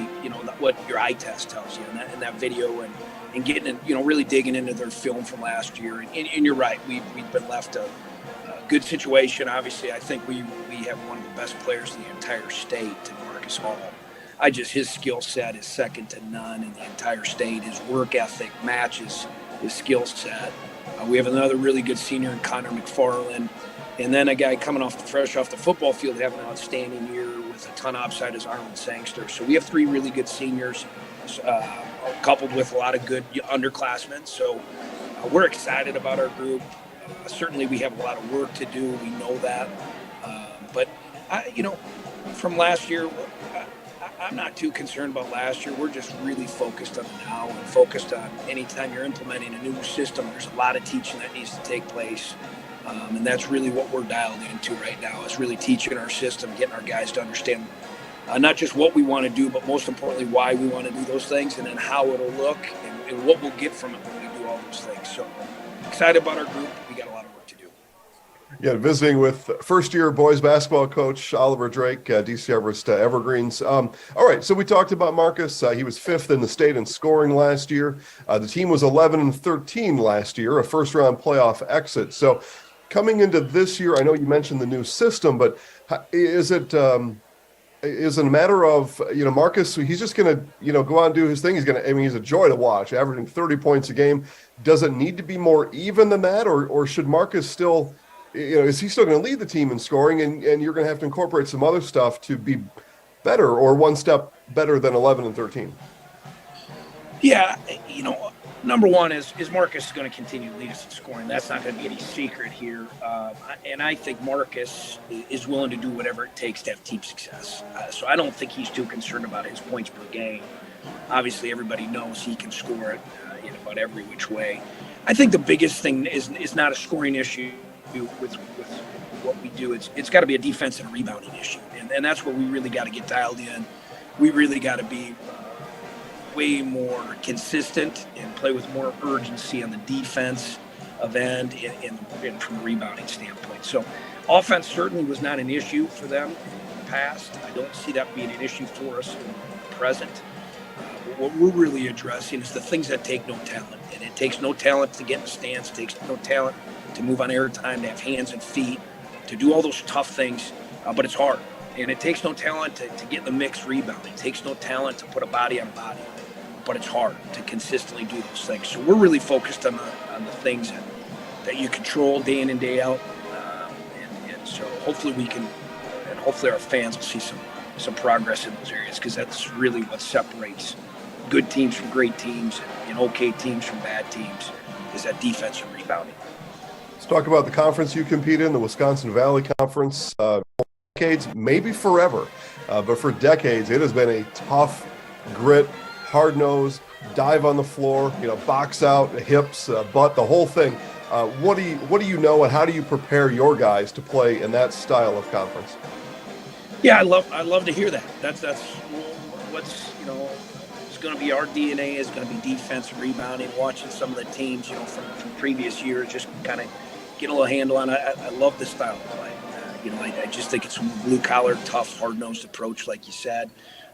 what your eye test tells you in that video, and getting it, really digging into their film from last year. And you're right, we've been left a good situation. Obviously, I think we have one of the best players in the entire state, Marcus Hall. His skill set is second to none in the entire state. His work ethic matches his skill set. We have another really good senior in Connor McFarland, and then a guy coming fresh off the football field having an outstanding year with a ton of upside is Arlen Sangster. So we have 3 really good seniors, coupled with a lot of good underclassmen. So we're excited about our group. Certainly we have a lot of work to do. We know that. But from last year, I'm not too concerned about last year. We're just really focused on the now and focused on anytime you're implementing a new system, there's a lot of teaching that needs to take place. And that's really what we're dialed into right now, is really teaching our system, getting our guys to understand not just what we want to do, but most importantly, why we want to do those things, and then how it'll look and what we'll get from it when we do all those things. So excited about our group. We got a lot of work to do. Yeah, visiting with first-year boys basketball coach Oliver Drake, DC Everest Evergreens. All right, so we talked about Marcus. He was 5th in the state in scoring last year. The team was 11-13 last year, a first-round playoff exit. So coming into this year, I know you mentioned the new system, but is it a matter of, Marcus, he's just going to, go out and do his thing. He's a joy to watch, averaging 30 points a game. Does it need to be more even than that, or should Marcus still, is he still going to lead the team in scoring, and you're going to have to incorporate some other stuff to be better or one step better than 11-13? Yeah, number one is Marcus going to continue to lead us in scoring. That's not going to be any secret here. And I think Marcus is willing to do whatever it takes to have team success. So I don't think he's too concerned about his points per game. Obviously, everybody knows he can score it in about every which way. I think the biggest thing is not a scoring issue with what we do. It's got to be a defensive and rebounding issue. And that's where we really got to get dialed in. We really got to be way more consistent and play with more urgency on the defense end and from a rebounding standpoint. So offense certainly was not an issue for them in the past. I don't see that being an issue for us in the present. But what we're really addressing is the things that take no talent. And it takes no talent to get in the stands. It takes no talent to move on airtime, to have hands and feet, to do all those tough things. But it's hard. And it takes no talent to get in the mix rebound. It takes no talent to put a body on body. But it's hard to consistently do those things. So we're really focused on the things that you control day in and day out. And so hopefully we can, and hopefully our fans will see some progress in those areas, because that's really what separates good teams from great teams and okay teams from bad teams, is that defense and rebounding. Let's talk about the conference you compete in, the Wisconsin Valley Conference. Decades, maybe forever, but for decades, it has been a tough, grit, hard-nosed, dive on the floor, box out, hips, butt, the whole thing. What do you know, and how do you prepare your guys to play in that style of conference? Yeah, I love to hear that. That's what's it's going to be our DNA, is going to be defense and rebounding. Watching some of the teams, from previous years, just kind of get a little handle on it. I love this style of play. I just think it's a blue-collar, tough, hard-nosed approach, like you said.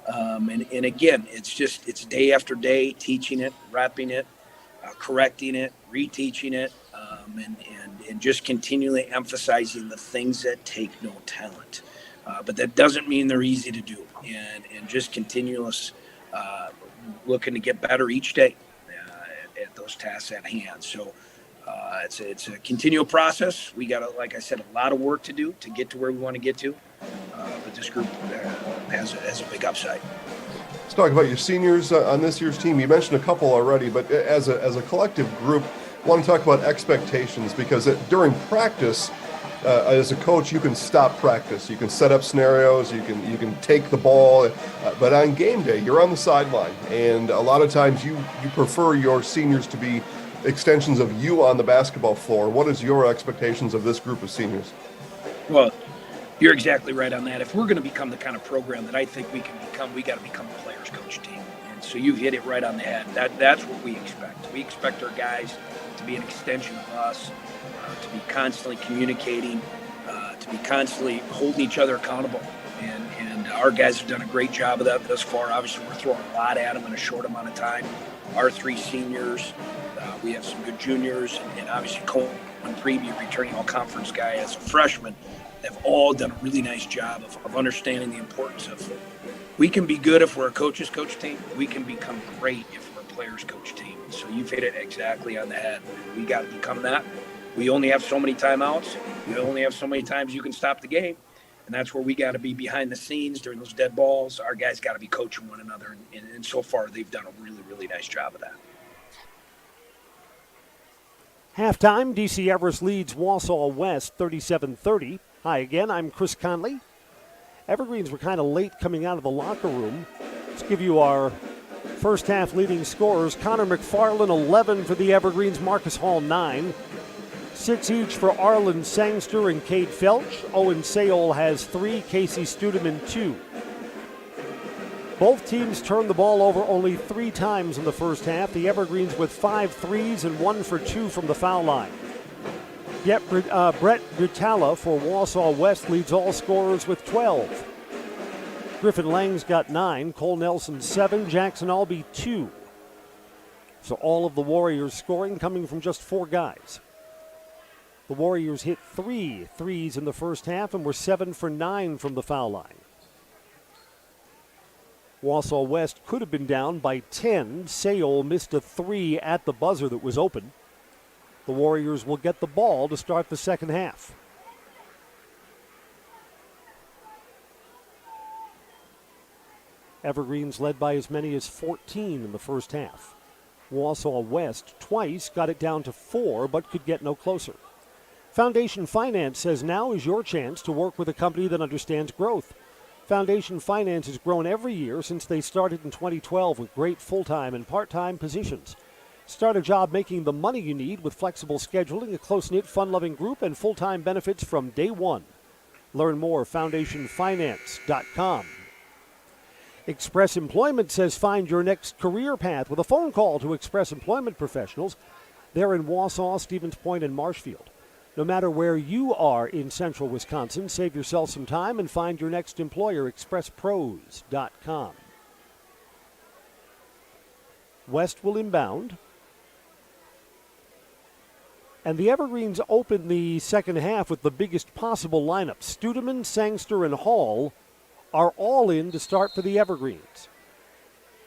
And again, it's day after day, teaching it, repping it, correcting it, reteaching it, and just continually emphasizing the things that take no talent. But that doesn't mean they're easy to do, and just continuous looking to get better each day at those tasks at hand. So it's a continual process. We got, like I said, a lot of work to do to get to where we want to get to. But this group has a big upside. Let's talk about your seniors on this year's team. You mentioned a couple already, but as a collective group, I want to talk about expectations, because during practice, as a coach, you can stop practice. You can set up scenarios. You can take the ball, but on game day, you're on the sideline, and a lot of times you prefer your seniors to be extensions of you on the basketball floor. What is your expectations of this group of seniors? Well, you're exactly right on that. If we're going to become the kind of program that I think we can become, we got to become a players coach team. And so you hit it right on the head. That's what we expect. We expect our guys to be an extension of us, to be constantly communicating, to be constantly holding each other accountable. And our guys have done a great job of that thus far. Obviously, we're throwing a lot at them in a short amount of time. Our 3 seniors, we have some good juniors, and obviously Cole and Preview, returning all-conference guy as a freshman, have all done a really nice job of understanding the importance of, we can be good if we're a coach's coach team. We can become great if we're a player's coach team. So you've hit it exactly on the head. We got to become that. We only have so many timeouts. We only have so many times you can stop the game. And that's where we got to be behind the scenes during those dead balls. Our guys got to be coaching one another. And so far, they've done a really, really nice job of that. Halftime, DC Everest leads Wausau West 37-30. Hi again, I'm Chris Conley. Evergreens were kind of late coming out of the locker room. Let's give you our first half leading scorers. Connor McFarland, 11 for the Evergreens. Marcus Hall, 9. 6 each for Arlen Sangster and Cade Felch. Owen Sayol has 3. Casey Studeman, 2. Both teams turned the ball over only 3 times in the first half. The Evergreens with 5 threes and 1 for 2 from the foul line. Yet Brett Butala for Wausau West leads all scorers with 12. Griffin Lang's got 9, Cole Nelson 7, Jackson Albee 2. So all of the Warriors scoring coming from just 4 guys. The Warriors hit 3 threes in the first half and were 7 for 9 from the foul line. Wausau West could have been down by 10. Sayol missed a 3 at the buzzer that was open. The Warriors will get the ball to start the second half. Evergreens led by as many as 14 in the first half. Wausau West twice got it down to 4 but could get no closer. Foundation Finance says now is your chance to work with a company that understands growth. Foundation Finance has grown every year since they started in 2012 with great full-time and part-time positions. Start a job making the money you need with flexible scheduling, a close-knit, fun-loving group, and full-time benefits from day one. Learn more at foundationfinance.com. Express Employment says find your next career path with a phone call to Express Employment professionals. They're in Wausau, Stevens Point, and Marshfield. No matter where you are in central Wisconsin, save yourself some time and find your next employer, expresspros.com. West will inbound. And the Evergreens open the second half with the biggest possible lineup. Studeman, Sangster, and Hall are all in to start for the Evergreens.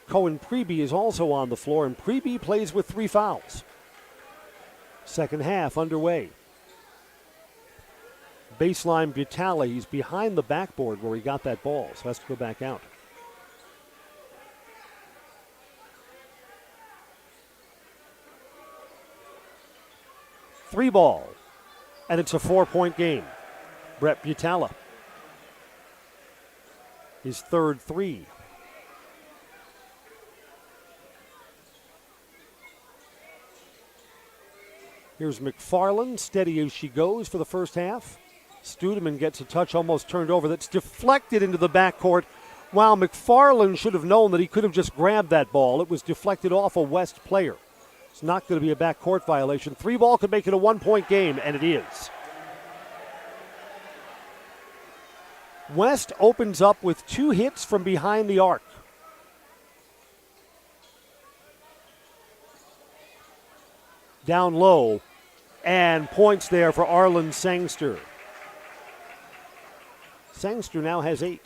Cohen Preby is also on the floor, and Preby plays with 3 fouls. Second half underway. Baseline Butala, he's behind the backboard where he got that ball, so has to go back out. Three ball, and it's a 4-point game. Brett Butala, his third 3. Here's McFarland, steady as she goes for the first half. Studeman gets a touch almost turned over that's deflected into the backcourt. Wow, McFarland should have known that he could have just grabbed that ball. It was deflected off a West player. It's not going to be a backcourt violation. 3 ball could make it a 1-point game, and it is. West opens up with 2 hits from behind the arc. Down low, and points there for Arlen Sangster. Sangster now has 8.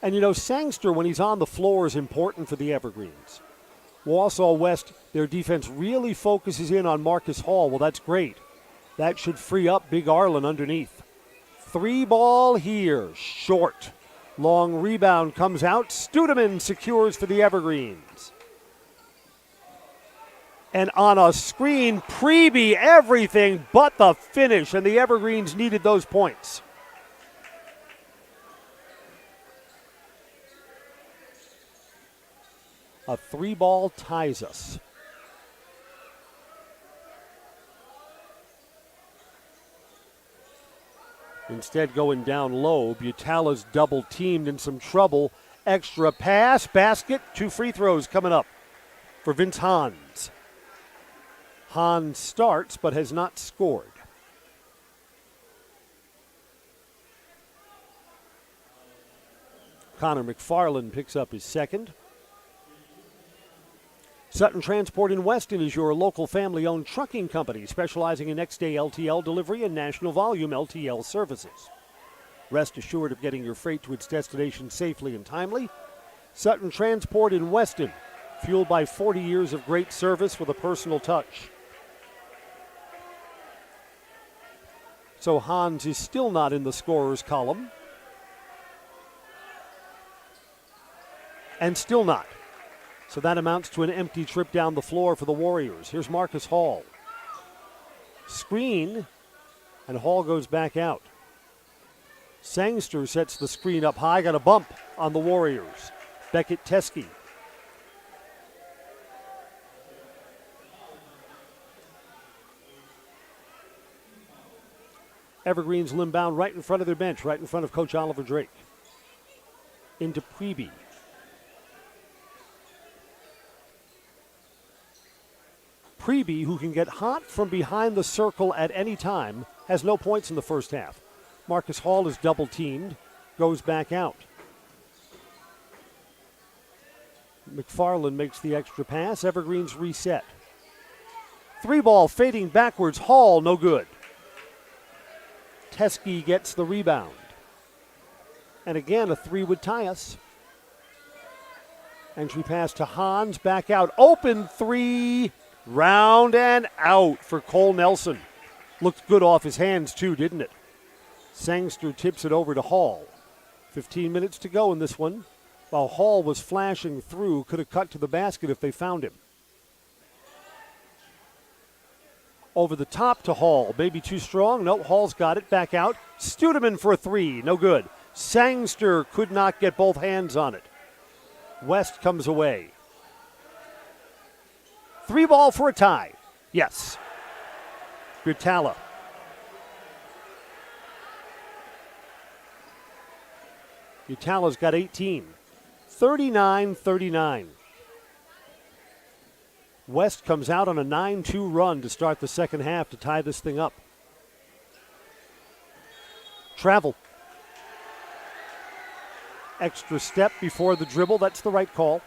And you know, Sangster, when he's on the floor, is important for the Evergreens. Wausau West, their defense really focuses in on Marcus Hall. Well, that's great. That should free up Big Arlen underneath. 3 ball here, short. Long rebound comes out. Studeman secures for the Evergreens. And on a screen, Preby, everything but the finish, and the Evergreens needed those points. A 3 ball ties us. Instead going down low, Butala's double teamed in some trouble. Extra pass, basket, 2 free throws coming up for Vince Hans. Hans starts but has not scored. Connor McFarland picks up his second. Sutton Transport in Weston is your local family-owned trucking company specializing in next-day LTL delivery and national volume LTL services. Rest assured of getting your freight to its destination safely and timely. Sutton Transport in Weston, fueled by 40 years of great service with a personal touch. So Hans is still not in the scorer's column. And still not. So that amounts to an empty trip down the floor for the Warriors. Here's Marcus Hall. Screen, and Hall goes back out. Sangster sets the screen up high, got a bump on the Warriors. Beckett Teskey. Evergreens inbound right in front of their bench, right in front of Coach Oliver Drake. into Preby. Preby, who can get hot from behind the circle at any time, has no points in the first half. Marcus Hall is double teamed, goes back out. McFarland makes the extra pass. Evergreen's reset. 3-ball fading backwards. Hall, no good. Teskey gets the rebound. And again, a 3 would tie us. Entry pass to Hans, back out. Open 3. Round and out for Cole Nelson. Looked good off his hands too, didn't it? Sangster tips it over to Hall. 15 minutes to go in this one. While Hall was flashing through, could have cut to the basket if they found him. Over the top to Hall. Maybe too strong. No, Hall's got it. Back out. Studeman for a 3. No good. Sangster could not get both hands on it. West comes away. 3-ball for a tie. Yes. Gritala. Gritala's got 18. 39-39. West comes out on a 9-2 run to start the second half to tie this thing up. Travel. Extra step before the dribble. That's the right call.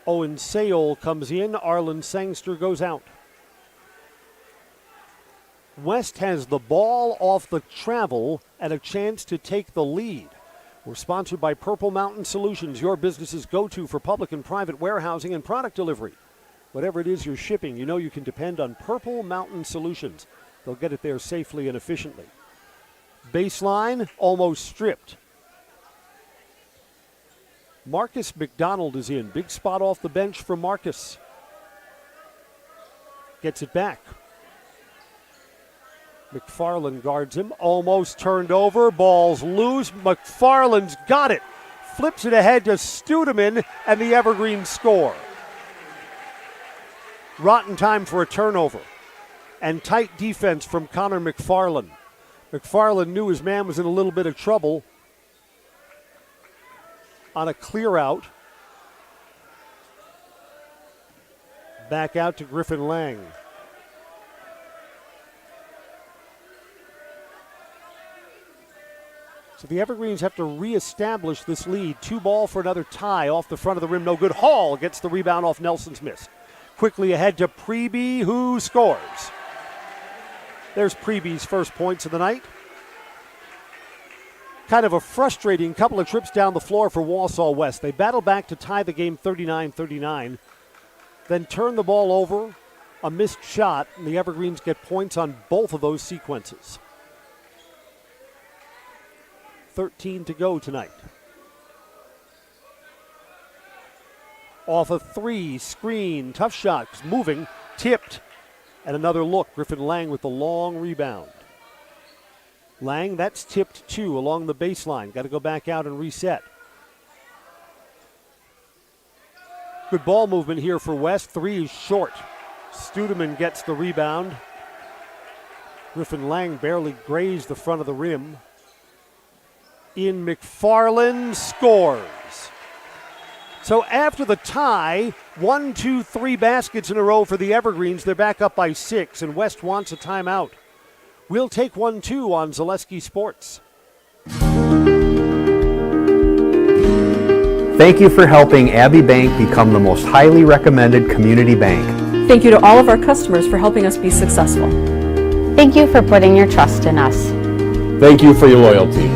Owen Sayol comes in. Arlen Sangster goes out. West has the ball off the travel and a chance to take the lead. We're sponsored by Purple Mountain Solutions, your business's go-to for public and private warehousing and product delivery. Whatever it is you're shipping, you know you can depend on Purple Mountain Solutions. They'll get it there safely and efficiently. Baseline, almost stripped. Marcus McDonald is in. Big spot off the bench for Marcus. Gets it back. McFarland guards him. Almost turned over. Ball's loose. McFarland's got it. Flips it ahead to Studeman, and the Evergreens score. Rotten time for a turnover. And tight defense from Connor McFarland. McFarland knew his man was in a little bit of trouble. On a clear out. Back out to Griffin Lang. So the Evergreens have to reestablish this lead. 2-ball for another tie off the front of the rim. No good. Hall gets the rebound off Nelson's miss. Quickly ahead to Preby, who scores. There's Preby's first points of the night. Kind of a frustrating couple of trips down the floor for Wausau West. They battle back to tie the game 39-39, then turn the ball over, a missed shot, and the Evergreens get points on both of those sequences. 13 to go tonight. Off a 3, screen, tough shot, moving, tipped, and another look. Griffin Lang with the long rebound. Lang, that's tipped too along the baseline. Got to go back out and reset. Good ball movement here for West. 3 is short. Studeman gets the rebound. Griffin Lang barely grazed the front of the rim. In McFarland scores. So after the tie, 1, 2, 3 baskets in a row for the Evergreens. They're back up by 6, and West wants a timeout. We'll take 1-2 on Zaleski Sports. Thank you for helping Abbey Bank become the most highly recommended community bank. Thank you to all of our customers for helping us be successful. Thank you for putting your trust in us. Thank you for your loyalty.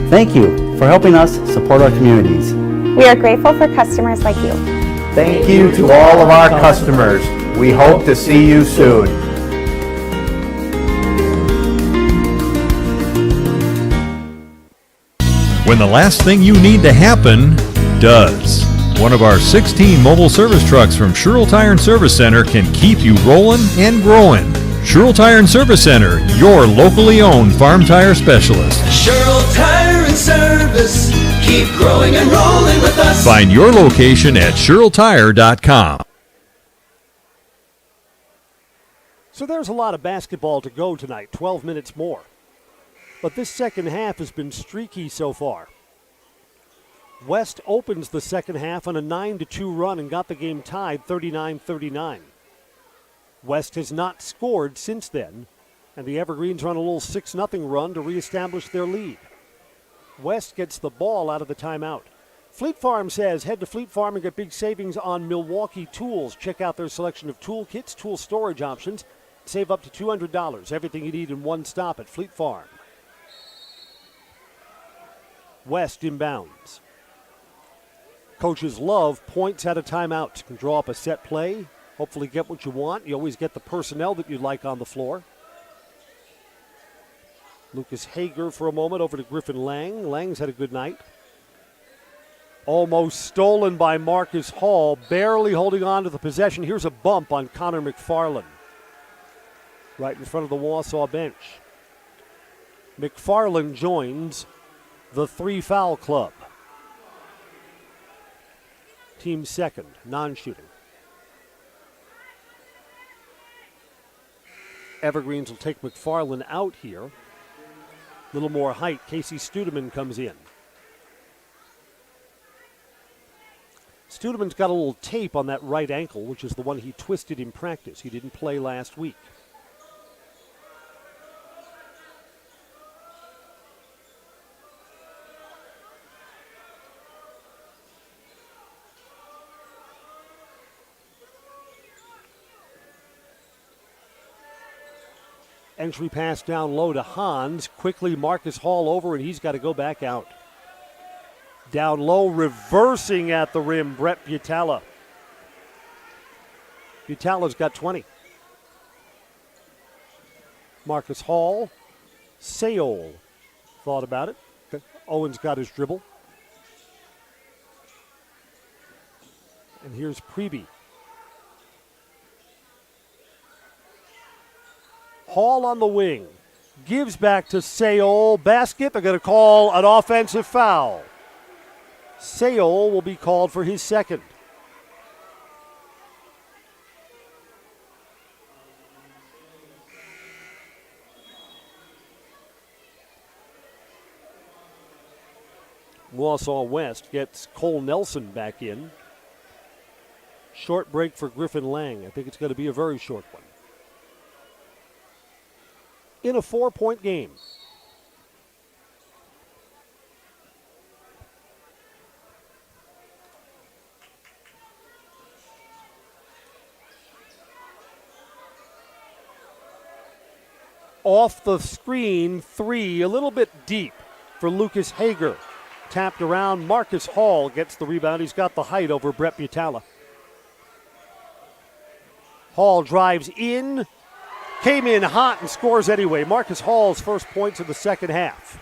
Thank you for helping us support our communities. We are grateful for customers like you. Thank you to all of our customers. We hope to see you soon. When the last thing you need to happen does. One of our 16 mobile service trucks from Sherrill Tire and Service Center can keep you rolling and growing. Sherrill Tire and Service Center, your locally owned farm tire specialist. Sherrill Tire and Service, keep growing and rolling with us. Find your location at SherrillTire.com. So there's a lot of basketball to go tonight, 12 minutes more. but this second half has been streaky so far. West opens the second half on a 9-2 run and got the game tied 39-39. West has not scored since then, and the Evergreens are on a little 6-0 run to reestablish their lead. West gets the ball out of the timeout. Fleet Farm says head to Fleet Farm and get big savings on Milwaukee tools. Check out their selection of tool kits, tool storage options. Save up to $200. Everything you need in one stop at Fleet Farm. West inbounds. Coaches love points at a timeout. Can draw up a set play, hopefully get what you want. You always get the personnel that you'd like on the floor. Lucas Hager for a moment over to Griffin Lang. Lang's had a good night. Almost stolen by Marcus Hall, barely holding on to the possession. Here's a bump on Connor McFarland, right in front of the Wausau bench. McFarland joins the 3-foul club. Team second, non-shooting. Evergreens will take McFarland out here. A little more height. Casey Studeman comes in. Studeman's got a little tape on that right ankle, which is the one he twisted in practice. He didn't play last week. Entry pass down low to Hans. Quickly Marcus Hall over, and he's got to go back out. Down low, reversing at the rim, Brett Butala. Butala's got 20. Marcus Hall. Sayol thought about it. Owen's got his dribble. And here's Preby. Hall on the wing. Gives back to Sayol. Basket. They're going to call an offensive foul. Sayol will be called for his second. Wausau West gets Cole Nelson back in. Short break for Griffin Lang. I think it's going to be a very short one. In a 4-point game. Off the screen, 3, a little bit deep for Lucas Hager. Tapped around, Marcus Hall gets the rebound. He's got the height over Brett Butala. Hall drives in, came in hot and scores anyway. Marcus Hall's first points of the second half.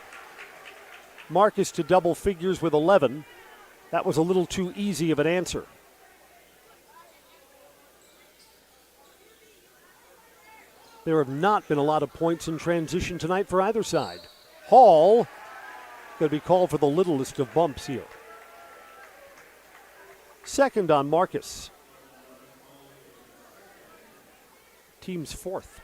Marcus to double figures with 11. That was a little too easy of an answer. There have not been a lot of points in transition tonight for either side. Hall going to be called for the littlest of bumps here. Second on Marcus. Team's fourth.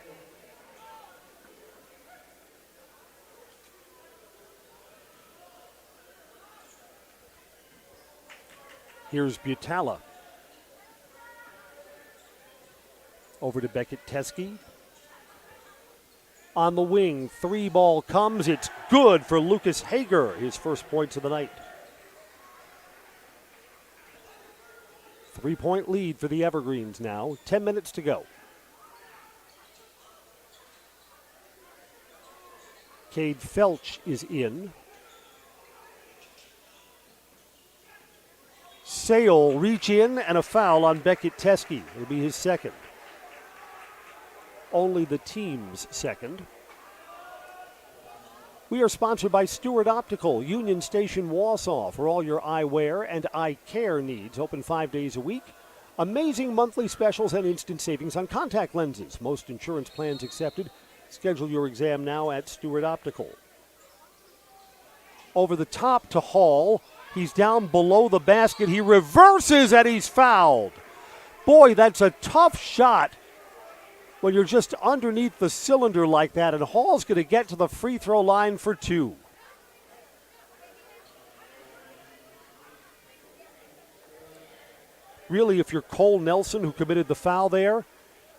Here's Butala. Over to Beckett Teskey. On the wing, 3 ball comes. It's good for Lucas Hager, his first points of the night. 3-point lead for the Evergreens now. 10 minutes to go. Cade Felch is in. Sayol reach in and a foul on Beckett Teskey. It'll be his second. Only the team's second. We are sponsored by Stewart Optical, Union Station, Wausau, for all your eyewear and eye care needs. Open 5 days a week. Amazing monthly specials and instant savings on contact lenses. Most insurance plans accepted. Schedule your exam now at Stewart Optical. Over the top to Hall. He's down below the basket. He reverses and he's fouled. Boy, that's a tough shot when you're just underneath the cylinder like that, and Hall's going to get to the free throw line for 2. Really, if you're Cole Nelson, who committed the foul there,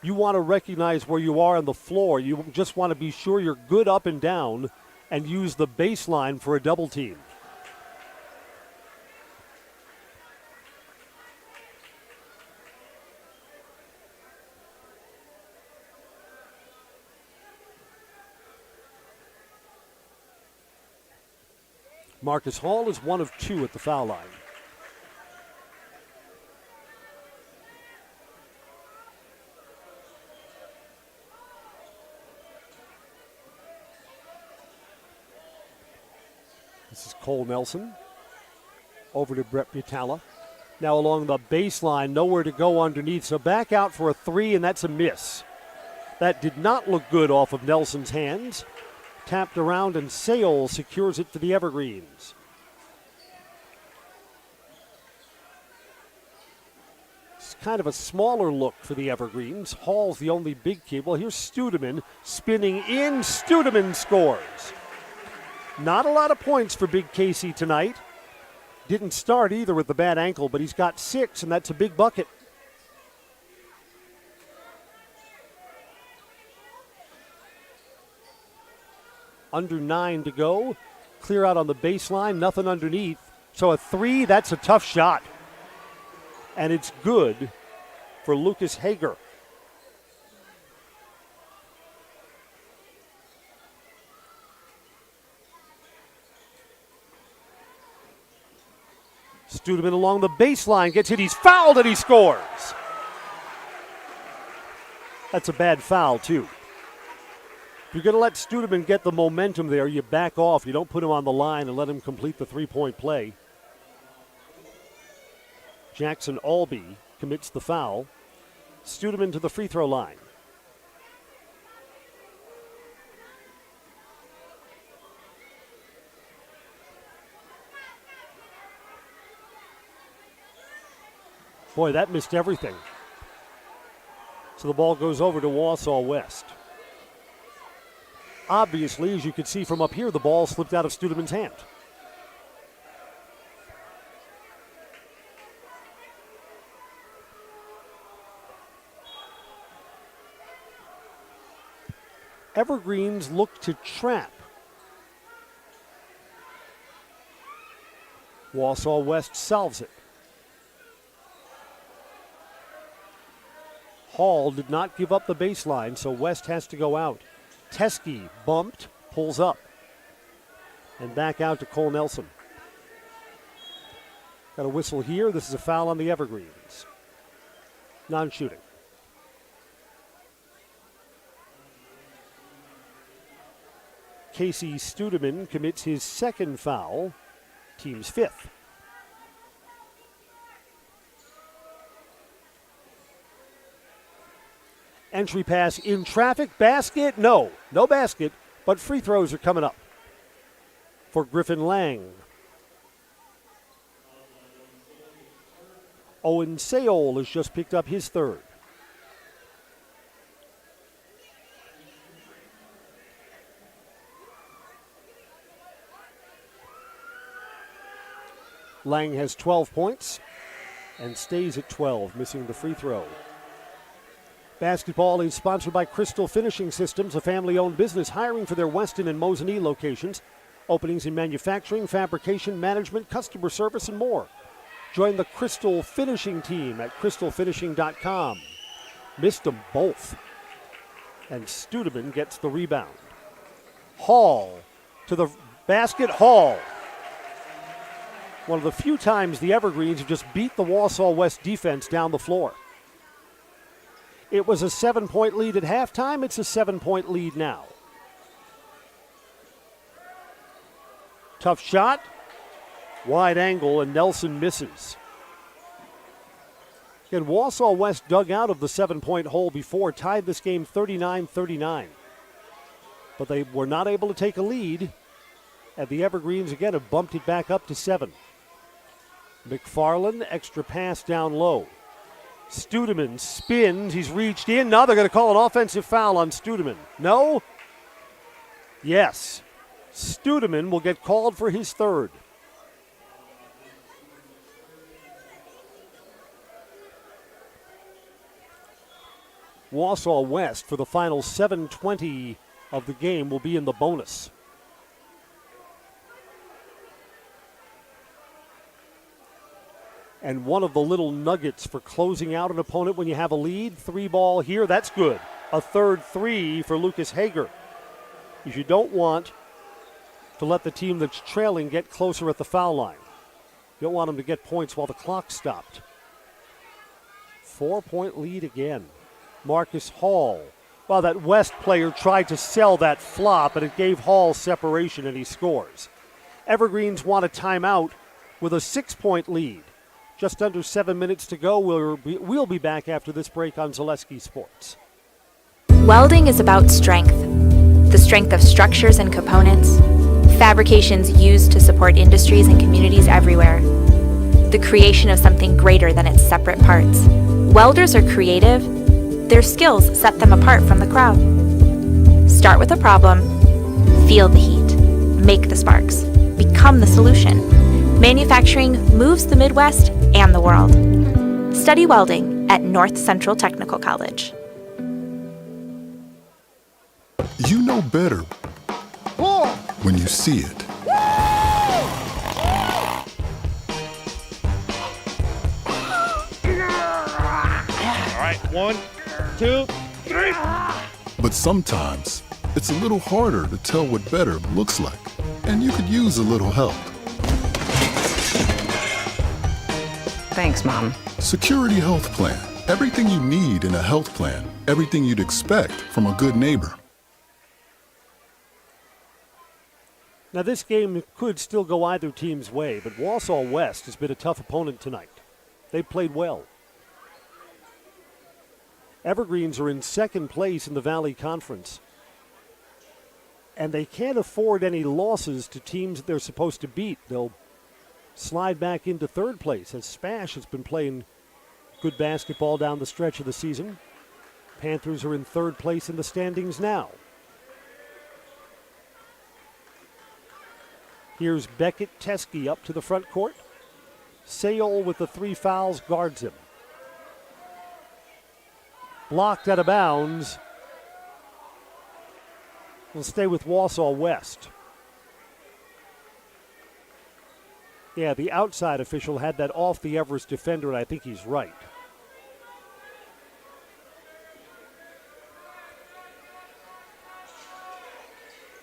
you want to recognize where you are on the floor. You just want to be sure you're good up and down and use the baseline for a double team. Marcus Hall is 1 of 2 at the foul line. This is Cole Nelson. Over to Brett Butala. Now along the baseline, nowhere to go underneath, so back out for a 3, and that's a miss. That did not look good off of Nelson's hands. Tapped around, and Sale secures it for the Evergreens. It's kind of a smaller look for the Evergreens. Hall's the only big kid. Well, here's Studeman spinning in. Studeman scores. Not a lot of points for Big Casey tonight. Didn't start either with the bad ankle, but he's got 6, and that's a big bucket. Under 9 to go. Clear out on the baseline, nothing underneath. So a 3, that's a tough shot. And it's good for Lucas Hager. Studeman along the baseline, gets hit, he's fouled, and he scores. That's a bad foul, too. If you're going to let Studeman get the momentum there, you back off. You don't put him on the line and let him complete the three-point play. Jackson Albee commits the foul. Studeman to the free throw line. Boy, that missed everything. So the ball goes over to Wausau West. Obviously, as you can see from up here, the ball slipped out of Studeman's hand. Evergreens look to trap. Wausau West solves it. Hall did not give up the baseline, so West has to go out. Teskey bumped, pulls up. And back out to Cole Nelson. Got a whistle here. This is a foul on the Evergreens. Non-shooting. Casey Studeman commits his second foul, team's 5th. Entry pass in traffic, basket, no basket, but free throws are coming up for Griffin Lang. Owen Sayol has just picked up his 3rd. Lang has 12 points and stays at 12, missing the free throw. Basketball is sponsored by Crystal Finishing Systems, a family-owned business hiring for their Weston and Mosinee locations. Openings in manufacturing, fabrication, management, customer service, and more. Join the Crystal Finishing team at crystalfinishing.com. Missed them both. And Studeman gets the rebound. Hall to the basket. Hall. One of the few times the Evergreens have just beat the Wausau West defense down the floor. It was a 7-point lead at halftime. It's a 7-point lead now. Tough shot. Wide angle, and Nelson misses. And Wausau West dug out of the 7-point hole before, tied this game 39-39. But they were not able to take a lead, and the Evergreens again have bumped it back up to 7. McFarland, extra pass down low. Studeman spins. He's reached in. Now they're going to call an offensive foul on Studeman. No? Yes. Studeman will get called for his third. Wausau West for the final 7:20 of the game will be in the bonus. And one of the little nuggets for closing out an opponent when you have a lead, 3-ball here, that's good. A third 3 for Lucas Hager. Because you don't want to let the team that's trailing get closer at the foul line. You don't want them to get points while the clock stopped. 4-point lead again. Marcus Hall. Well, that West player tried to sell that flop, and it gave Hall separation, and he scores. Evergreens want a timeout with a 6-point lead. Just under 7 minutes to go. We'll be back after this break on Zaleski Sports. Welding is about strength. The strength of structures and components. Fabrications used to support industries and communities everywhere. The creation of something greater than its separate parts. Welders are creative. Their skills set them apart from the crowd. Start with a problem. Feel the heat. Make the sparks. Become the solution. Manufacturing moves the Midwest and the world. Study welding at North Central Technical College. You know better when you see it. All right, 1, 2, 3. But sometimes it's a little harder to tell what better looks like, and you could use a little help. Thanks, Mom. Security Health Plan. Everything you need in a health plan. Everything you'd expect from a good neighbor. Now, this game could still go either team's way, but Wausau West has been a tough opponent tonight. They've played well. Evergreens are in second place in the Valley Conference, and they can't afford any losses to teams that they're supposed to beat. They'll slide back into third place as Spash has been playing good basketball down the stretch of the season. Panthers are in third place in the standings now. Here's Beckett Teskey up to the front court. Sayol with the 3 fouls guards him. Blocked out of bounds. We'll stay with Wausau West. Yeah, the outside official had that off the Everest defender, and I think he's right.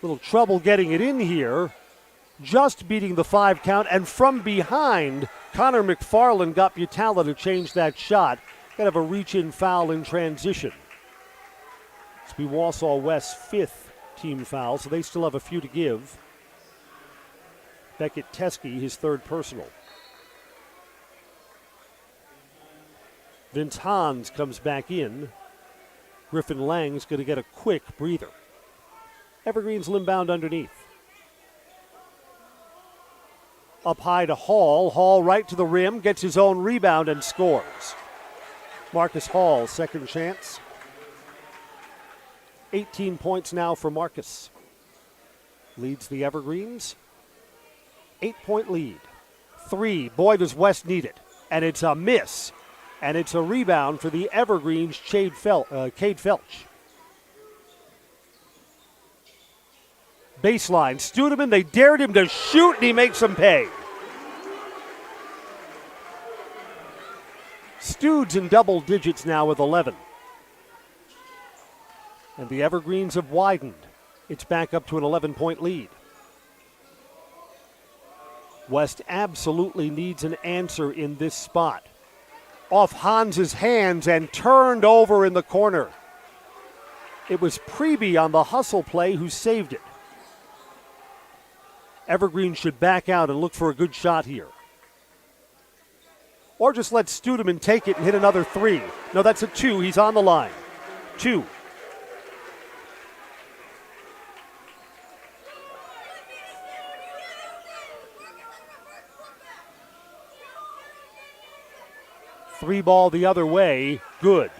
Little trouble getting it in here. Just beating the 5 count, and from behind, Connor McFarland got Butala to change that shot. Kind of a reach-in foul in transition. It's be Wausau West's 5th team foul, so they still have a few to give. Beckett Teskey, his 3rd personal. Vince Hans comes back in. Griffin Lang's going to get a quick breather. Evergreen's limbound underneath. Up high to Hall. Hall right to the rim, gets his own rebound and scores. Marcus Hall, second chance. 18 points now for Marcus. Leads the Evergreens. 8-point lead. 3. Boy, does West need it. And it's a miss. And it's a rebound for the Evergreens, Cade Felch. Baseline. Studeman, they dared him to shoot, and he makes them pay. Stude's in double digits now with 11. And the Evergreens have widened. It's back up to an 11-point lead. West absolutely needs an answer in this spot. Off Hans's hands and turned over in the corner. It was Preby on the hustle play who saved it. Evergreen should back out and look for a good shot here. Or just let Studeman take it and hit another 3. No, that's a 2. He's on the line. 2. 3 ball the other way, good.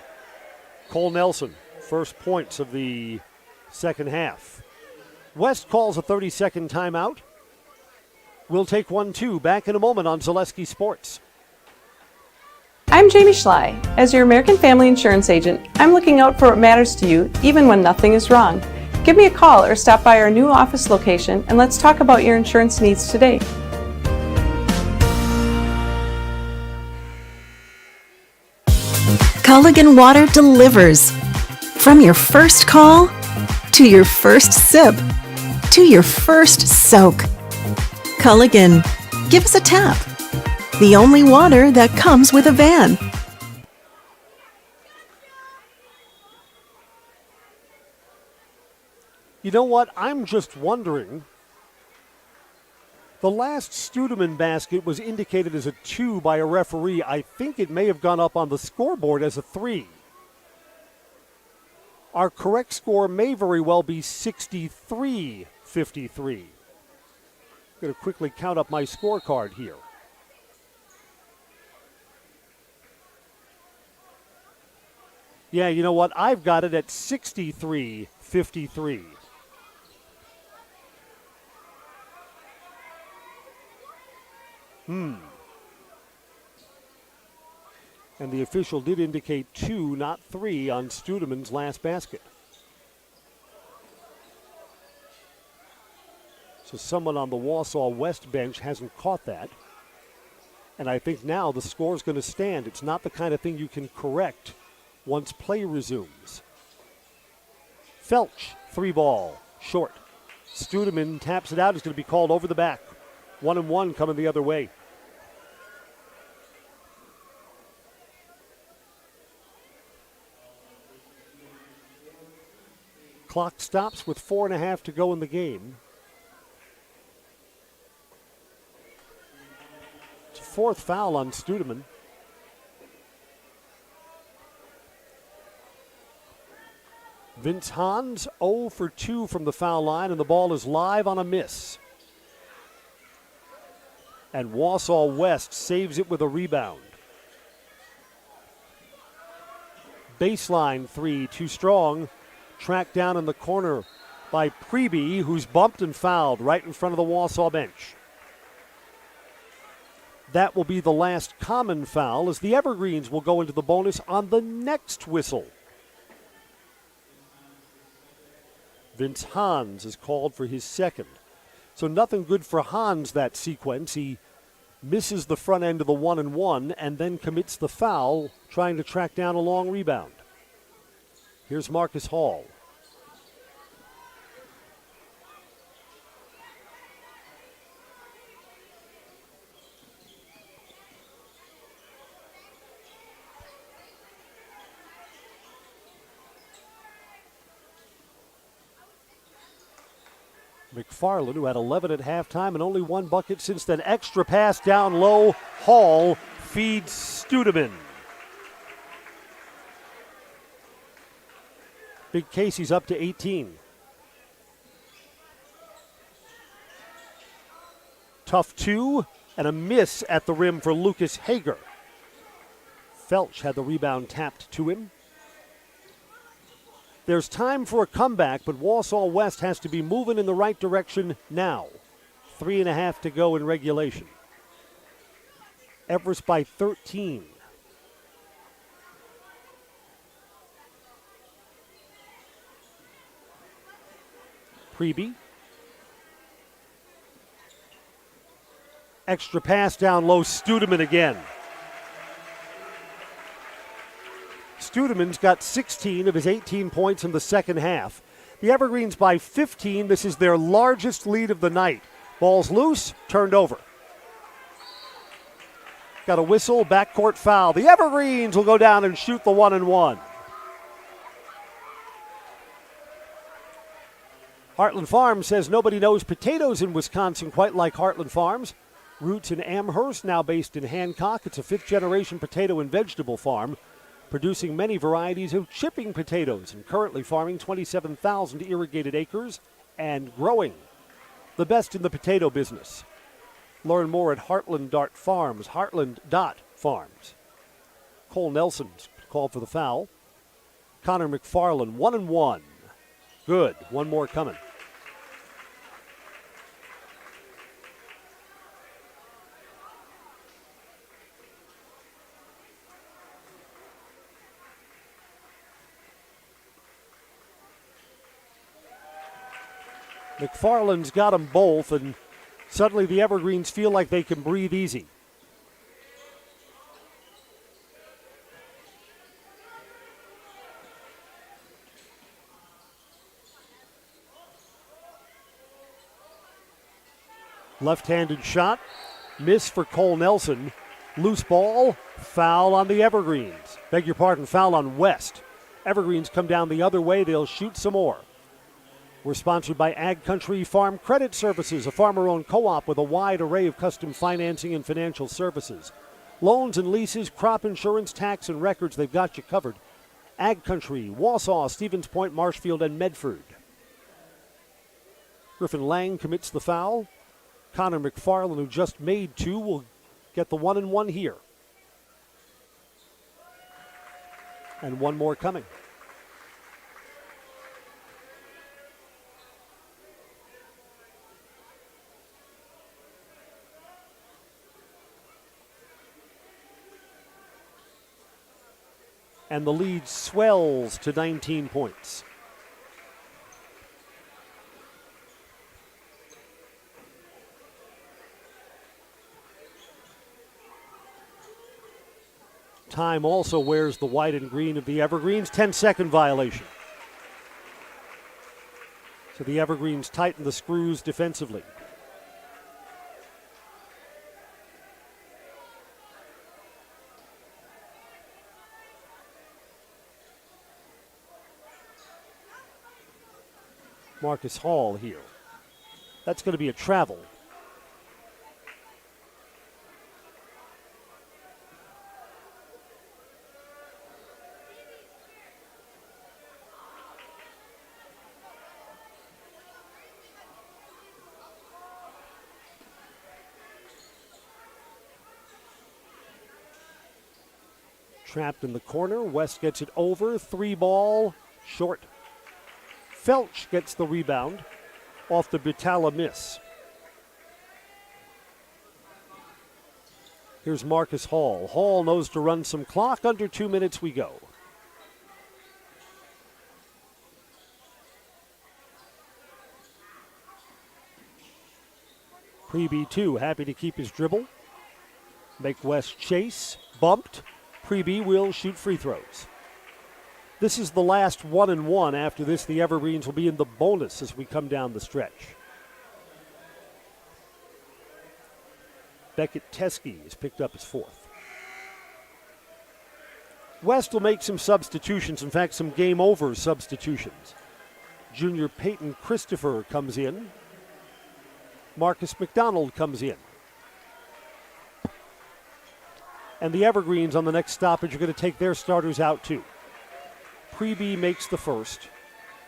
Cole Nelson, first points of the second half. West calls a 30-second timeout. We'll take 1-2. Back in a moment on Zaleski Sports. I'm Jamie Schley. As your American Family Insurance agent, I'm looking out for what matters to you, even when nothing is wrong. Give me a call or stop by our new office location and let's talk about your insurance needs today. Culligan Water delivers. From your first call, to your first sip, to your first soak. Culligan, give us a tap. The only water that comes with a van. You know what? I'm just wondering. The last Studeman basket was indicated as a 2 by a referee. I think it may have gone up on the scoreboard as a 3. Our correct score may very well be 63-53. I'm going to quickly count up my scorecard here. Yeah, you know what? I've got it at 63-53. And the official did indicate 2, not 3, on Studeman's last basket. So someone on the Wausau West bench hasn't caught that. And I think now the score's going to stand. It's not the kind of thing you can correct once play resumes. Felch, 3 ball, short. Studeman taps it out. It's going to be called over the back. 1-1 coming the other way. Clock stops with 4.5 to go in the game. It's a 4th foul on Studeman. Vince Hans 0 for 2 from the foul line, and the ball is live on a miss. And Wausau West saves it with a rebound. Baseline 3, too strong. Tracked down in the corner by Preby, who's bumped and fouled right in front of the Wausau bench. That will be the last common foul, as the Evergreens will go into the bonus on the next whistle. Vince Hans is called for his second. So nothing good for Hans that sequence. He misses the front end of the 1-1 and then commits the foul, trying to track down a long rebound. Here's Marcus Hall. McFarland, who had 11 at halftime and only 1 bucket since then. Extra pass down low. Hall feeds Studeman. Big Casey's up to 18. Tough 2 and a miss at the rim for Lucas Hager. Felch had the rebound tapped to him. There's time for a comeback, but Wausau West has to be moving in the right direction now. 3.5 to go in regulation. Everest by 13. Preby. Extra pass down low, Studeman again. Studeman's got 16 of his 18 points in the second half. The Evergreens by 15. This is their largest lead of the night. Ball's loose, turned over. Got a whistle, backcourt foul. The Evergreens will go down and shoot the 1-1. Heartland Farms says nobody knows potatoes in Wisconsin quite like Heartland Farms. Roots in Amherst, now based in Hancock. It's a 5th-generation potato and vegetable farm, producing many varieties of chipping potatoes and currently farming 27,000 irrigated acres and growing. The best in the potato business. Learn more at Heartland Farms, heartland.farms. Cole Nelson's called for the foul. Connor McFarland, 1-1. Good. One more coming. McFarland's got them both, and suddenly the Evergreens feel like they can breathe easy. Left-handed shot, miss for Cole Nelson. Loose ball, foul on the Evergreens. Beg your pardon, foul on West. Evergreens come down the other way, they'll shoot some more. We're sponsored by Ag Country Farm Credit Services, a farmer-owned co-op with a wide array of custom financing and financial services. Loans and leases, crop insurance, tax, and records, they've got you covered. Ag Country, Wausau, Stevens Point, Marshfield, and Medford. Griffin Lang commits the foul. Connor McFarland, who just made two, will get the 1-1 here. And one more coming. And the lead swells to 19 points. Time also wears the white and green of the Evergreens. 10-second violation. So the Evergreens tighten the screws defensively. Marcus Hall here. That's going to be a travel. Trapped in the corner. West gets it over. 3-ball. Short. Felch gets the rebound off the Butala miss. Here's Marcus Hall. Hall knows to run some clock. Under 2 minutes we go. Preby, too, happy to keep his dribble. Make West chase. Bumped. Preby will shoot free throws. This is the last 1-1. After this, the Evergreens will be in the bonus as we come down the stretch. Beckett Teskey is picked up as fourth. West will make some substitutions, in fact, some game-over substitutions. Junior Peyton Christopher comes in. Marcus McDonald comes in. And the Evergreens on the next stoppage are going to take their starters out, too. Preby makes the first.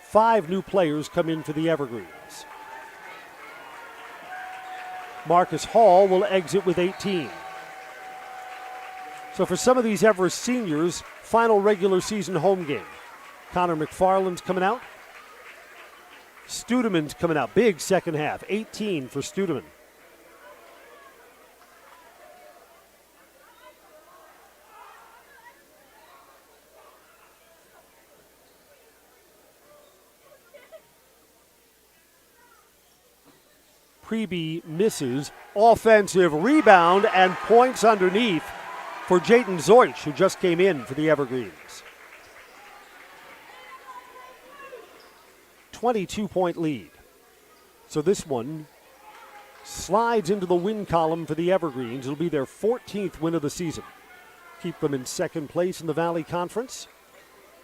5 new players come in for the Evergreens. Marcus Hall will exit with 18. So for some of these Everest seniors, final regular season home game. Connor McFarland's coming out. Studemann's coming out. Big second half. 18 for Studemann. Preby misses. Offensive rebound and points underneath for Jayden Zoich, who just came in for the Evergreens. 22-point lead. So this one slides into the win column for the Evergreens. It'll be their 14th win of the season. Keep them in second place in the Valley Conference.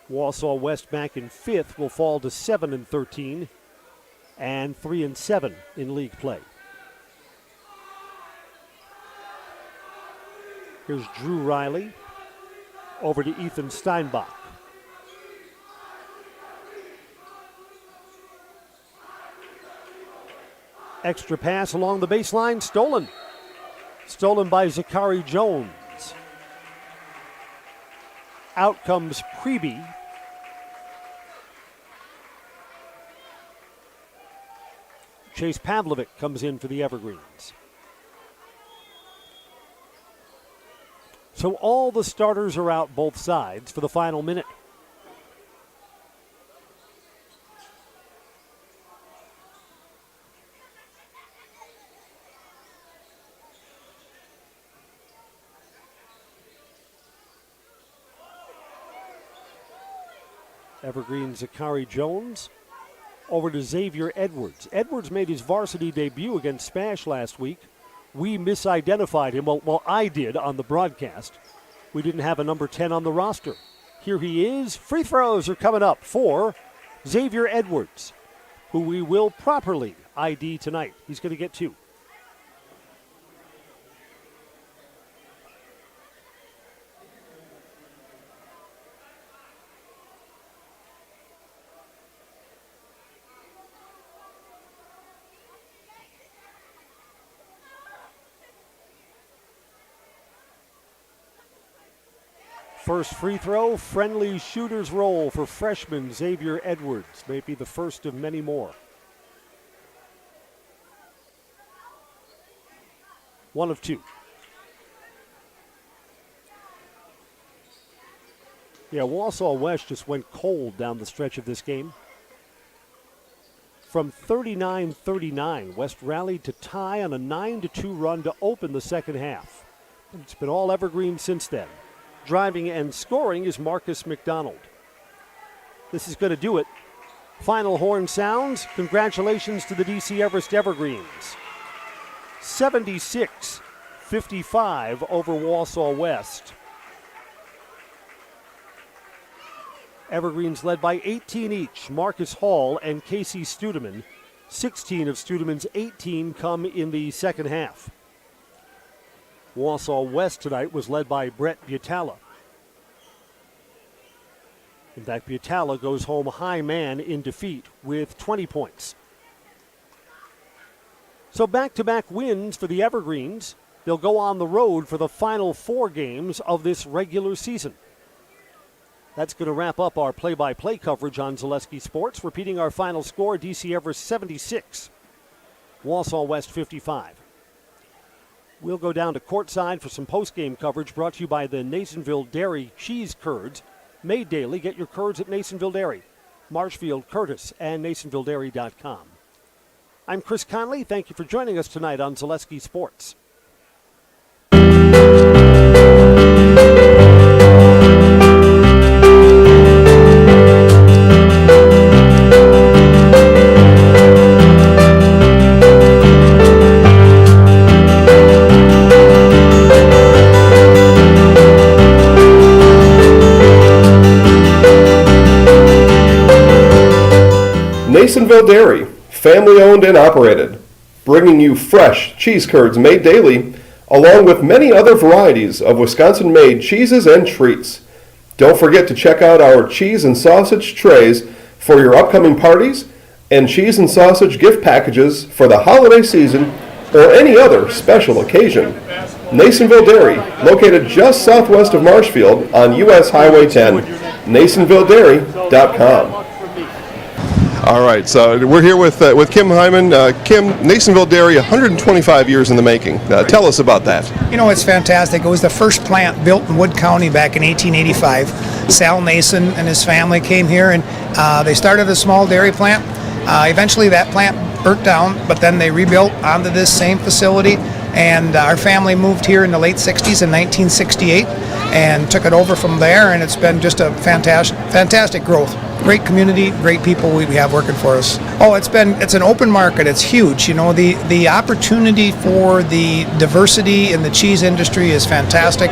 Wausau West back in 5th will fall to 7-13. And 3-7 in league play. Here's Drew Riley over to Ethan Steinbach. Extra pass along the baseline, stolen. Stolen by Zachary Jones. Out comes Preby. Chase Pavlovic comes in for the Evergreens. So all the starters are out both sides for the final minute. Evergreen Zachary Jones over to Xavier Edwards. Edwards made his varsity debut against Smash last week. We misidentified him. Well, I did on the broadcast. We didn't have a number 10 on the roster. Here he is. Free throws are coming up for Xavier Edwards, who we will properly ID tonight. He's going to get 2. First free throw, friendly shooter's roll for freshman Xavier Edwards. May be the first of many more. 1 of 2. Yeah, Wausau West just went cold down the stretch of this game. From 39-39, West rallied to tie on a 9-2 run to open the second half. It's been all Evergreen since then. Driving and scoring is Marcus McDonald. This is going to do it. Final horn sounds. Congratulations to the DC Everest Evergreens. 76-55 over Wausau West. Evergreens led by 18 each. Marcus Hall and Casey Studeman. 16 of Studeman's 18 come in the second half. Wausau West tonight was led by Brett Butala. In fact, Butala goes home high man in defeat with 20 points. So back-to-back wins for the Evergreens. They'll go on the road for the final 4 games of this regular season. That's going to wrap up our play-by-play coverage on Zaleski Sports. Repeating our final score, DC Everest 76, Wausau West 55. We'll go down to courtside for some post-game coverage brought to you by the Nasonville Dairy Cheese Curds. Made daily. Get your curds at Nasonville Dairy, Marshfield, Curtis, and NasonvilleDairy.com. I'm Chris Conley. Thank you for joining us tonight on Zaleski Sports. Nasonville Dairy, family owned and operated, bringing you fresh cheese curds made daily, along with many other varieties of Wisconsin-made cheeses and treats. Don't forget to check out our cheese and sausage trays for your upcoming parties and cheese and sausage gift packages for the holiday season or any other special occasion. Nasonville Dairy, located just southwest of Marshfield on US Highway 10, NasonvilleDairy.com. All right, so we're here with Kim Hyman. Kim, Nasonville Dairy, 125 years in the making. Tell us about that. You know, it's fantastic. It was the first plant built in Wood County back in 1885. Sal Nason and his family came here, and they started a small dairy plant. Eventually that plant burnt down, but then they rebuilt onto this same facility, and our family moved here in the late 60s in 1968 and took it over from there, and it's been just a fantastic growth. Great community, great people we have working for us. Oh, it's an open market. It's huge. You know, the opportunity for the diversity in the cheese industry is fantastic,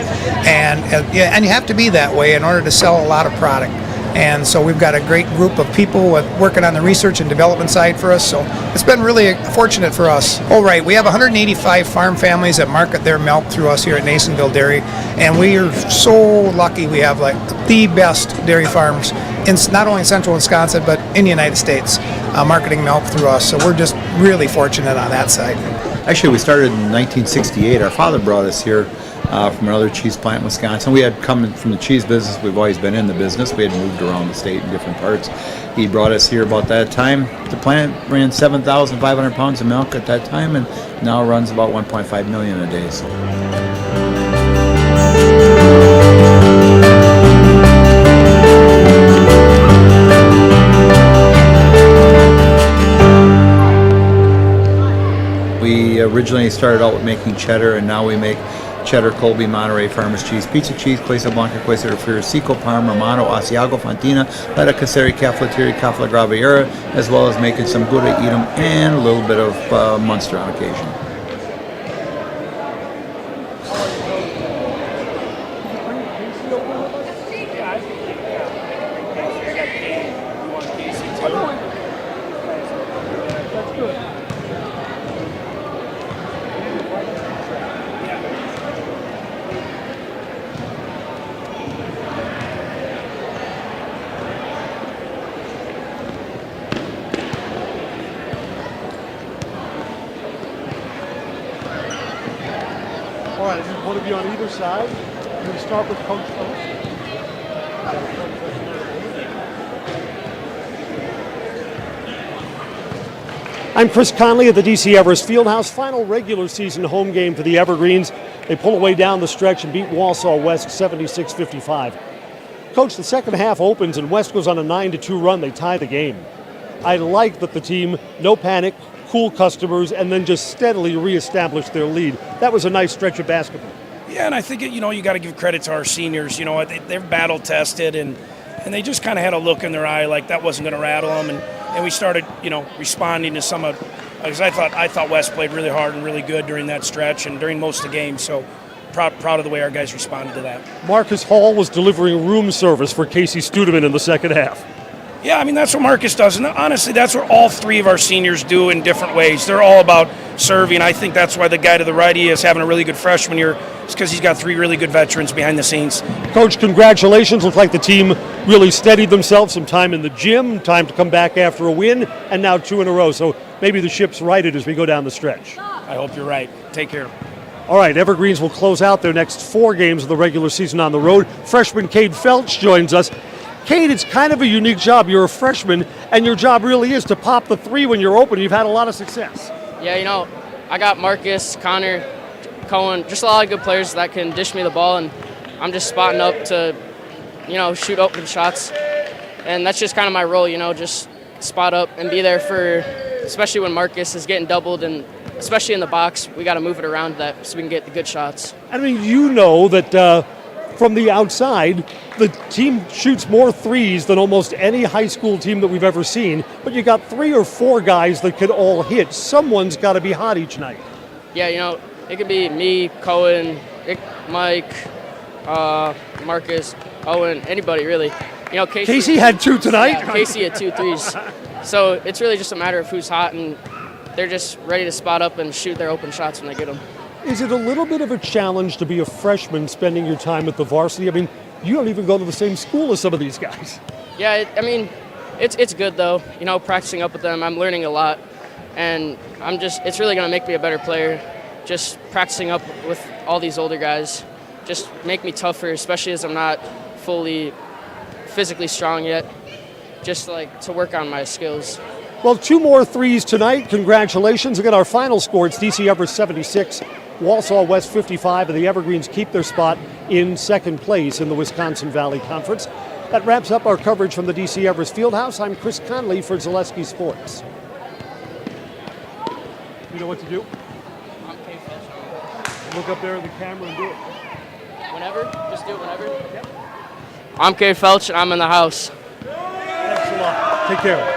and you have to be that way in order to sell a lot of product. And so we've got a great group of people working on the research and development side for us. So it's been really fortunate for us. Oh, right. We have 185 farm families that market their milk through us here at Nasonville Dairy. And we are so lucky we have like the best dairy farms in not only central Wisconsin, but in the United States, marketing milk through us. So we're just really fortunate on that side. Actually, we started in 1968. Our father brought us here from another cheese plant in Wisconsin. We had come from the cheese business. We've always been in the business. We had moved around the state in different parts. He brought us here about that time. The plant ran 7,500 pounds of milk at that time, and now runs about 1.5 million a day. So. We originally started out with making cheddar, and now we make cheddar, Colby, Monterey, Farmers cheese, pizza cheese, Queso Blanca, Queso de Friar, Seco, Parma, Romano, Asiago, Fontina, Feta Caseri, Cafflettieri, Cafla Graviera, as well as making some Gouda Edam and a little bit of Munster on occasion. All right, one of you on either side. We're going to start with Coach first. I'm Chris Conley at the DC Everest Fieldhouse. Final regular season home game for the Evergreens. They pull away down the stretch and beat Wausau West 76-55. Coach, the second half opens and West goes on a 9-2 run. They tie the game. I like that the team, no panic, cool customers, and then just steadily reestablished their lead. That was a nice stretch of basketball. Yeah, and I think, you got to give credit to our seniors. They're battle tested, and they just kind of had a look in their eye like that wasn't going to rattle them. And we started, responding to some of, because I thought West played really hard and really good during that stretch and during most of the game. So proud of the way our guys responded to that. Marcus Hall was delivering room service for Casey Studeman in the second half. Yeah, that's what Marcus does. And honestly, that's what all three of our seniors do in different ways. They're all about serving. I think that's why the guy to the right, he is having a really good freshman year. It's because he's got three really good veterans behind the scenes. Coach, congratulations. Looks like the team really steadied themselves. Some time in the gym, time to come back after a win, and now 2 in a row. So maybe the ship's righted as we go down the stretch. I hope you're right. Take care. All right, Evergreens will close out their next 4 games of the regular season on the road. Freshman Cade Felch joins us. Cade, it's kind of a unique job. You're a freshman, and your job really is to pop the three when you're open. You've had a lot of success. Yeah, I got Marcus, Connor, Cohen, just a lot of good players that can dish me the ball, and I'm just spotting up to, shoot open shots. And that's just kind of my role, just spot up and be there for, especially when Marcus is getting doubled, and especially in the box, we got to move it around that so we can get the good shots. That from the outside, the team shoots more threes than almost any high school team that we've ever seen, but you got 3 or 4 guys that can all hit. Someone's got to be hot each night. Yeah, it could be me, Cohen, Mike, Marcus, Owen, anybody really. Casey had 2 tonight. Yeah, Casey had 2 threes. So it's really just a matter of who's hot, and they're just ready to spot up and shoot their open shots when they get them. Is it a little bit of a challenge to be a freshman spending your time at the varsity? You don't even go to the same school as some of these guys. Yeah, it's good though. Practicing up with them, I'm learning a lot, and it's really going to make me a better player. Just practicing up with all these older guys, just make me tougher, especially as I'm not fully physically strong yet. Just to work on my skills. Well, 2 more threes tonight. Congratulations. Again, our final score, it's DC Everest 76, Wausau West 55, and the Evergreens keep their spot in second place in the Wisconsin Valley Conference. That wraps up our coverage from the DC Everest Fieldhouse. I'm Chris Conley for Zaleski Sports. You know what to do? Look up there at the camera and do it. Whenever? Just do it whenever? Yep. I'm Cade Felch, and I'm in the house. Thanks a lot. Take care.